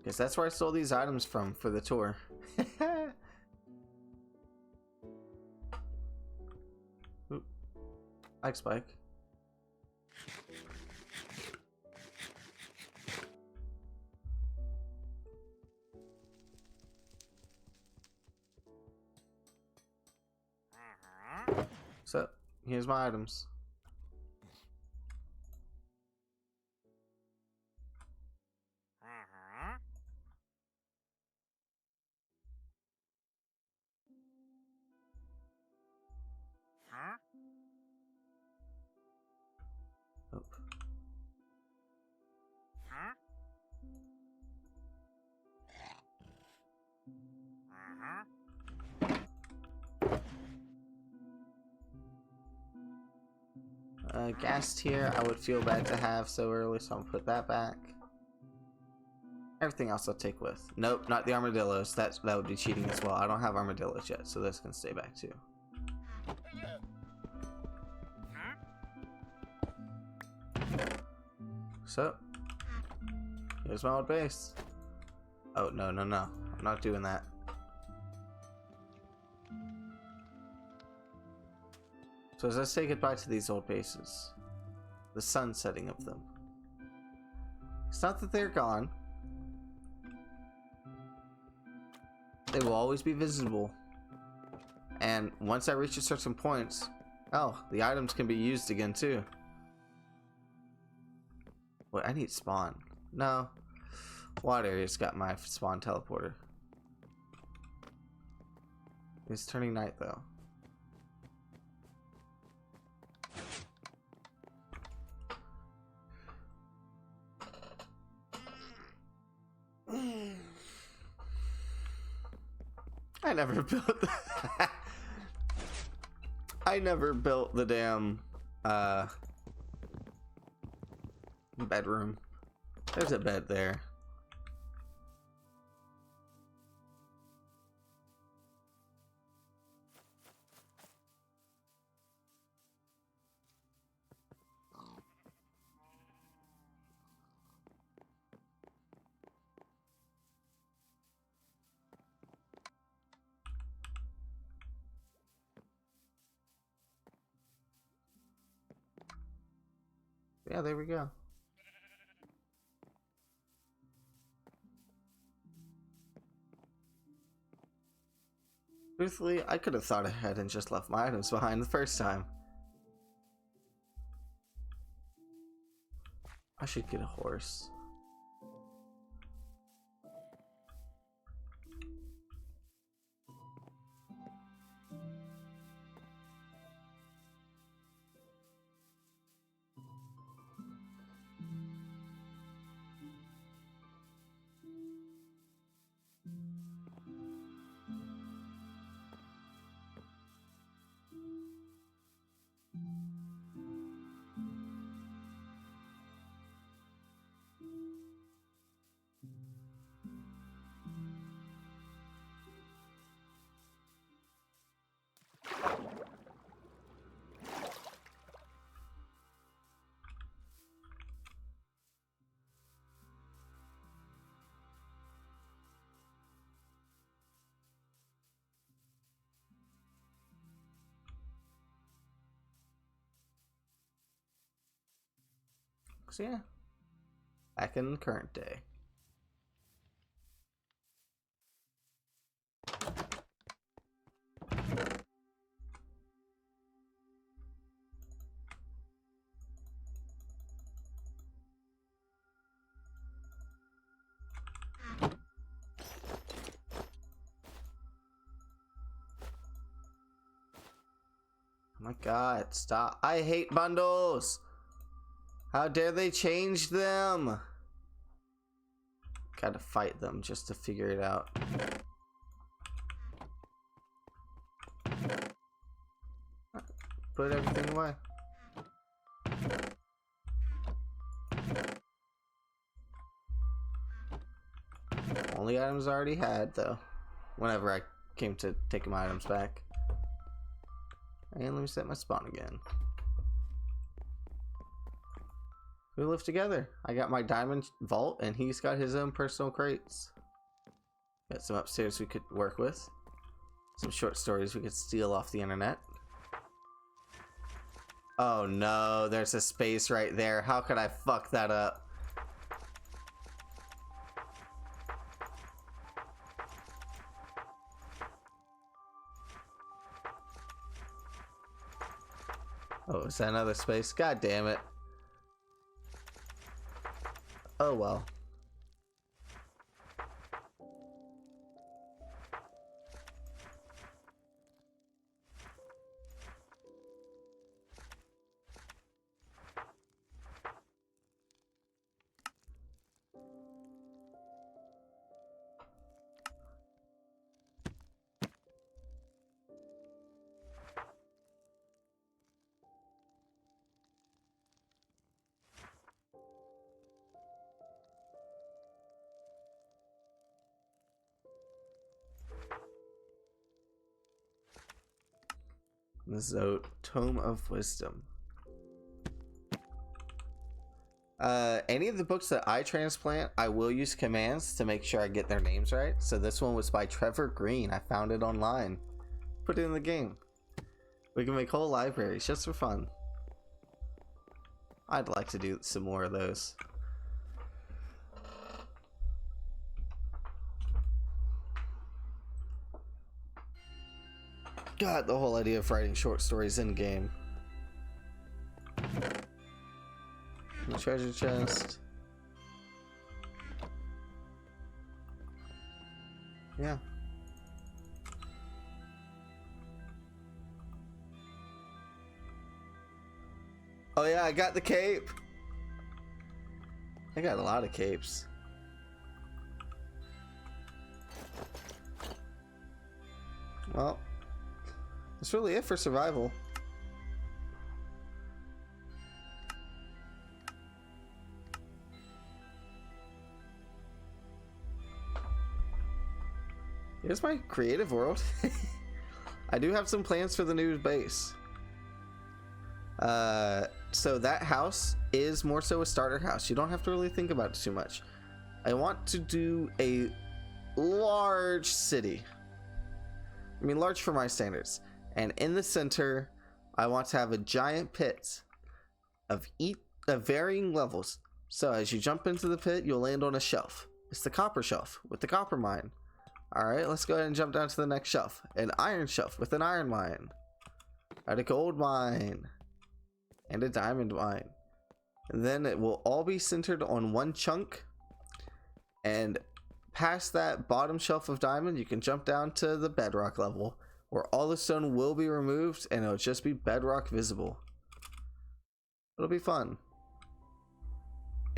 Guess that's where I stole these items from for the tour. Oop. Like Spike. So, here's my items. Oop. Gas tier I would feel bad to have so early, so I'm gonna put that back. Everything else I'll take with. Nope, not the armadillos. That would be cheating as well. I don't have armadillos yet, so this can stay back too. So, here's my old base. Oh, no, no, no. I'm not doing that. So as I say goodbye to these old bases, the sun setting of them. It's not that they're gone. They will always be visible. And once I reach a certain point, oh, the items can be used again too. Wait, I need spawn. No. Wild area's got my spawn teleporter. It's turning night though. I never built I never built the damn bedroom. There's a bed there. Yeah, there we go. Truthfully, I could have thought ahead and just left my items behind the first time. I should get a horse. So yeah, back in the current day. Oh my god, stop. I hate bundles. How dare they change them? Gotta fight them just to figure it out. Put everything away. Only items I already had though, whenever I came to take my items back. And let me set my spawn again. We live together. I got my diamond vault and he's got his own personal crates. Got some upstairs we could work with. Some short stories we could steal off the internet. Oh no, there's a space right there. How could I fuck that up? Oh, is that another space? God damn it. Oh well. This is a Tome of Wisdom. Any of the books that I transplant, I will use commands to make sure I get their names right. So this one was by Trevor Green. I found it online. Put it in the game. We can make whole libraries just for fun. I'd like to do some more of those. God, the whole idea of writing short stories in game. The treasure chest. Yeah. Oh yeah, I got the cape. I got a lot of capes. Well, that's really it for survival. Here's my creative world. I do have some plans for the new base. So that house is more so a starter house. You don't have to really think about it too much. I want to do a large city. I mean, large for my standards. And in the center, I want to have a giant pit of varying levels. So as you jump into the pit, you'll land on a shelf. It's the copper shelf with the copper mine. Alright, let's go ahead and jump down to the next shelf. An iron shelf with an iron mine. A gold mine. And a diamond mine. And then it will all be centered on one chunk. And past that bottom shelf of diamond, you can jump down to the bedrock level, where all the stone will be removed and it'll just be bedrock visible. It'll be fun.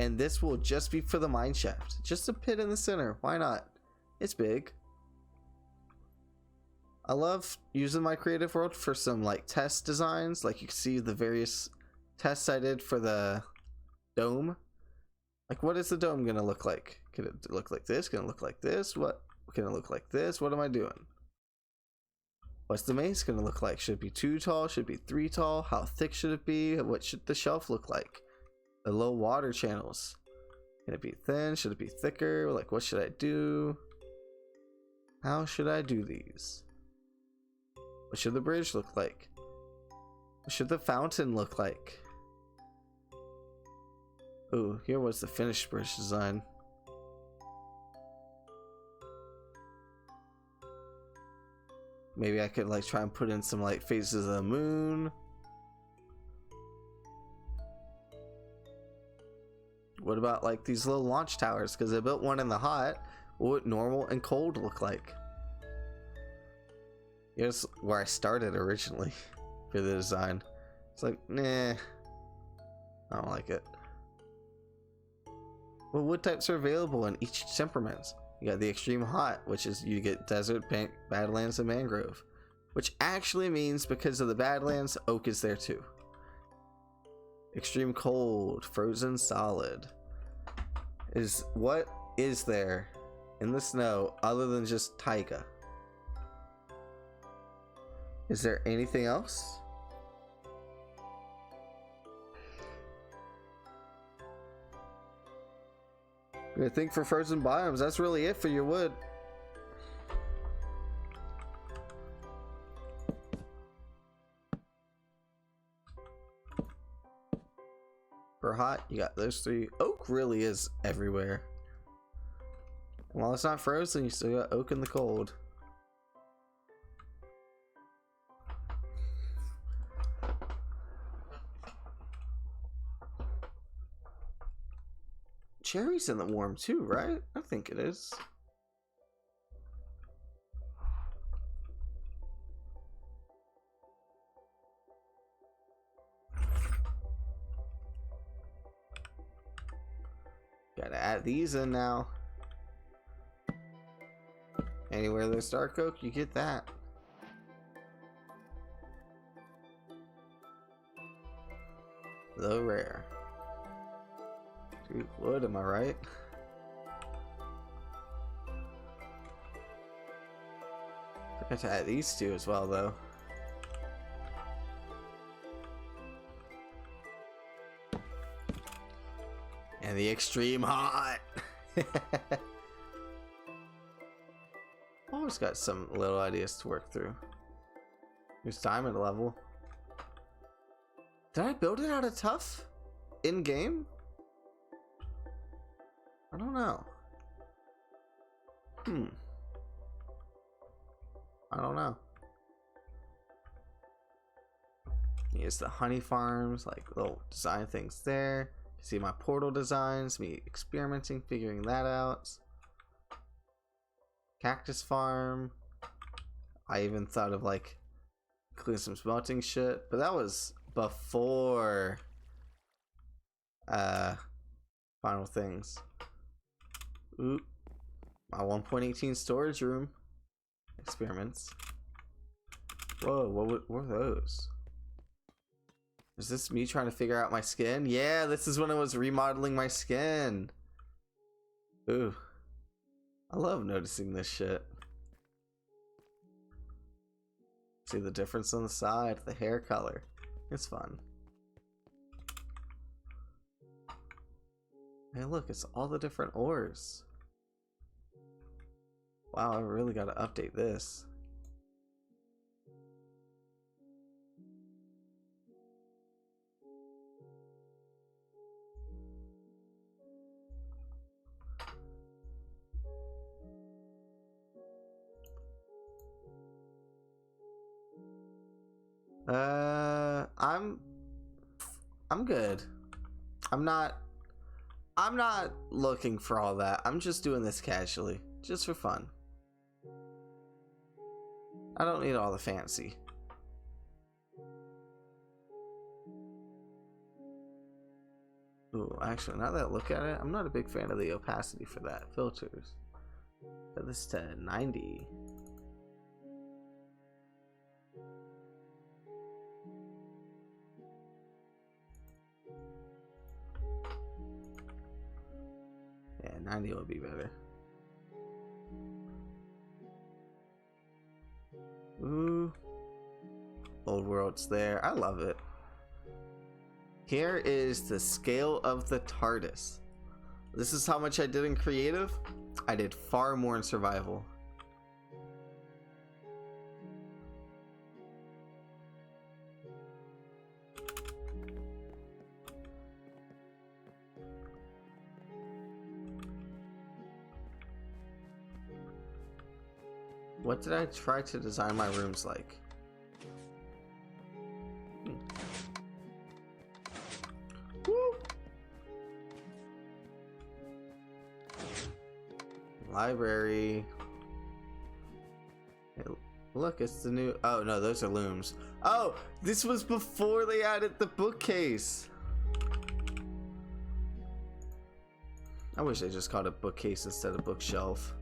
And this will just be for the mine shaft. Just a pit in the center. Why not? It's big. I love using my creative world for some like test designs. Like you can see the various tests I did for the dome. Like, what is the dome gonna look like? Can it look like this? Can it look like this? What can it look like this? What am I doing? What's the maze gonna look like? Should it be 2 tall? Should it be 3 tall? How thick should it be? What should the shelf look like? The low water channels. Can it be thin? Should it be thicker? Like, what should I do? How should I do these? What should the bridge look like? What should the fountain look like? Ooh, here was the finished bridge design. Maybe I could like try and put in some like phases of the moon. What about like these little launch towers? Because I built one in the hot. What would normal and cold look like? Here's where I started originally for the design. It's like, nah, I don't like it. What wood types are available in each temperament? You got the extreme hot, which is you get desert, badlands, and mangrove. Which actually means because of the badlands, oak is there too. Extreme cold, frozen solid. What is there in the snow other than just taiga? Is there anything else? I think for frozen biomes, that's really it for your wood. For hot, you got those three. Oak really is everywhere. And while it's not frozen, you still got oak in the cold. Cherry's in the warm too, right? I think it is. Gotta add these in now. Anywhere there's dark oak, you get that. Though rare. Dude, wood, am I right? Forgot to add these two as well, though. And the extreme hot. Always got some little ideas to work through. Here's diamond level. Did I build it out of tough in game? I don't know. I don't know. Here's the honey farms, like little design things there. You see my portal designs, me experimenting, figuring that out. Cactus farm. I even thought of like including some smelting shit, but that was before final things. Oop. My 1.18 storage room experiments. Whoa, what were those? Is this me trying to figure out my skin? Yeah, this is when I was remodeling my skin. Ooh. I love noticing this shit. See the difference on the side, the hair color. It's fun. Hey, look, it's all the different ores. Wow, I really gotta update this. I'm good. I'm not looking for all that. I'm just doing this casually, just for fun. I don't need all the fancy. Ooh, actually, now that I look at it, I'm not a big fan of the opacity for that. Filters. Set this to 90. Yeah, 90 would be better. Ooh. Old world's there. I love it. Here is the scale of the TARDIS. This is how much I did in creative. I did far more in survival. What did I try to design my rooms like? Woo. Library. Hey, look, it's the new. Oh no, those are looms. Oh, this was before they added the bookcase. I wish they just called it bookcase instead of bookshelf.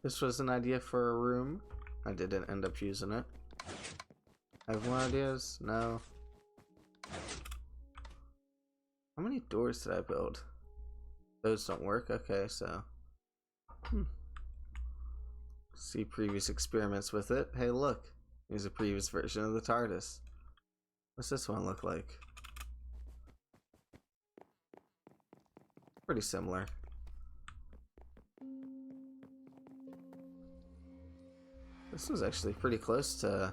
This was an idea for a room. I didn't end up using it. I have more ideas? No. How many doors did I build? Those don't work. Okay, so. See previous experiments with it. Hey, look. Here's a previous version of the TARDIS. What's this one look like? Pretty similar. This was actually pretty close to...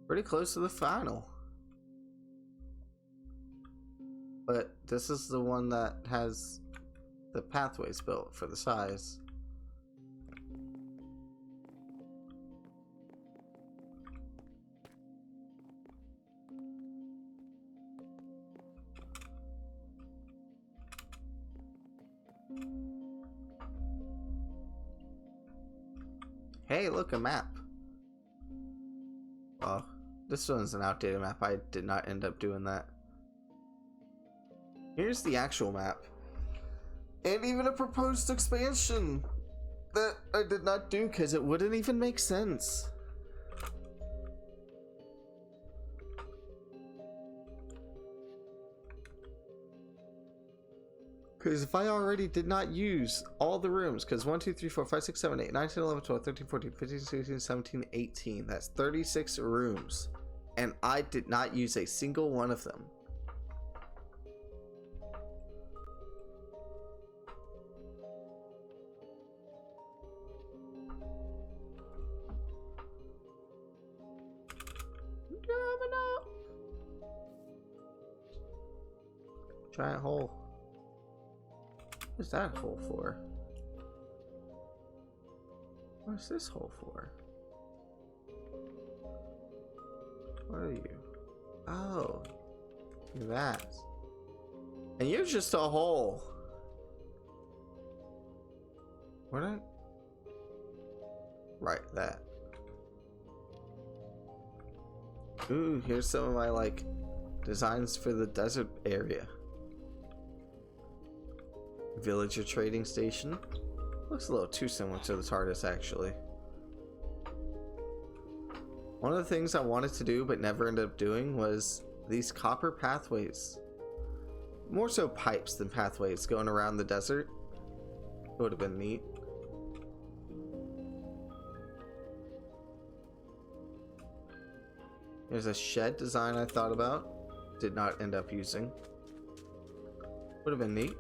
Pretty close to the final. But this is the one that has the pathways built for the size. Hey, look, a map. Well, this one's an outdated map. I did not end up doing that. Here's the actual map. And even a proposed expansion that I did not do because it wouldn't even make sense. Because if I already did not use all the rooms, because 1, 2, 3, 4, 5, 6, 7, 8, 9, 10, 11, 12, 13, 14, 15, 16, 17, 18. That's 36 rooms. And I did not use a single one of them. Giant hole. What's that hole for? What's this hole for? What are you? Oh, you're that. And you're just a hole. What? Right, that. Ooh, here's some of my like designs for the desert area. Villager trading station. Looks a little too similar to the TARDIS, actually. One of the things I wanted to do but never ended up doing was these copper pathways. More so pipes than pathways going around the desert. It would have been neat. There's a shed design I thought about. Did not end up using. Would have been neat.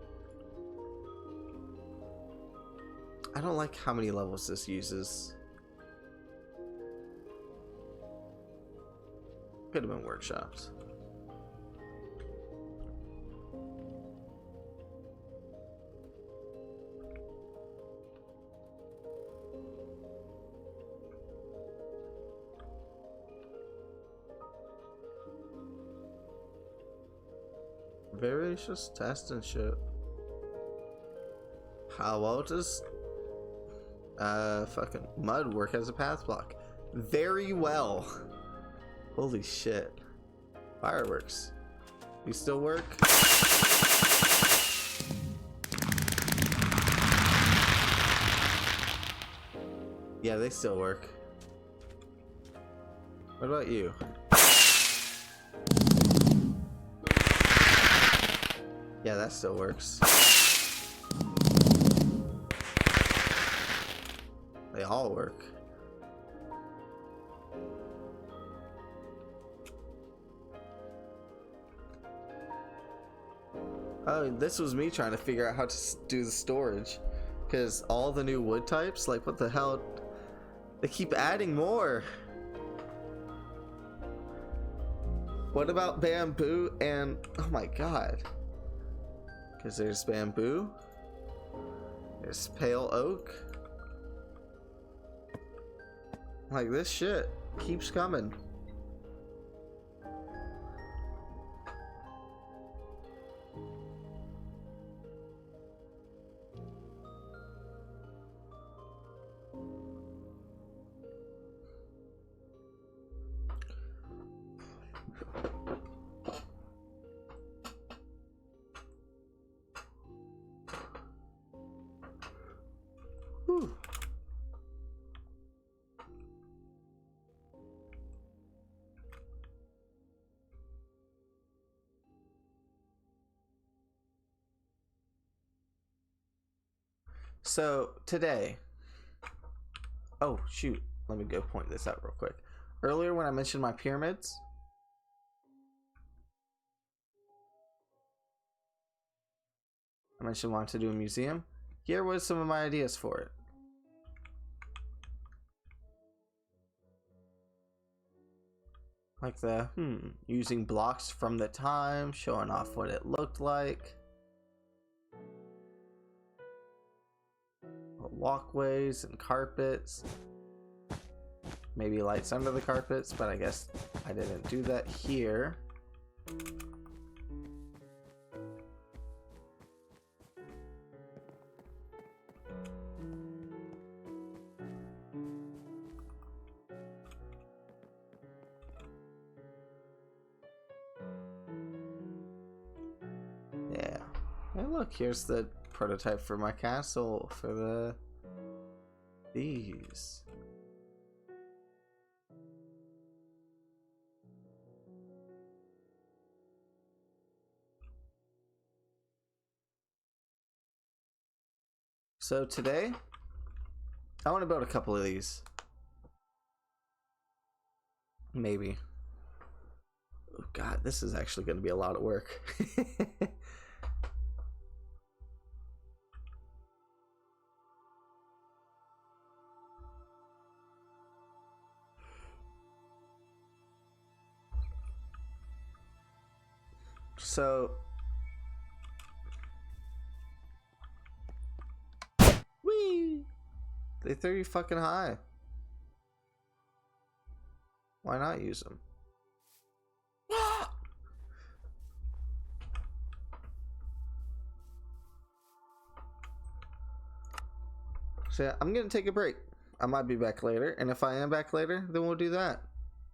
I don't like how many levels this uses. Could have been workshops. Various test and shit. How well does fucking mud work as a path block? Very well. Holy shit. Fireworks. You still work? Yeah, they still work. What about you? Yeah, that still works. They all work. Oh, this was me trying to figure out how to do the storage. Because all the new wood types, like what the hell? They keep adding more. What about bamboo and... Oh my god. Because there's bamboo. There's pale oak. Like, this shit keeps coming. So today, oh shoot, let me go point this out real quick. Earlier when I mentioned my pyramids, I mentioned wanting to do a museum. Here was some of my ideas for it. Like the, using blocks from the time, showing off what it looked like. Walkways and carpets. Maybe lights under the carpets, but I guess I didn't do that here. Yeah. And look, here's the prototype for my castle for these. So today, I want to build a couple of these. Maybe. Oh god, this is actually going to be a lot of work. So, whee! They throw you fucking high. Why not use them? So yeah, I'm gonna take a break. I might be back later, and if I am back later, then we'll do that.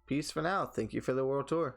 Peace for now. Thank you for the world tour.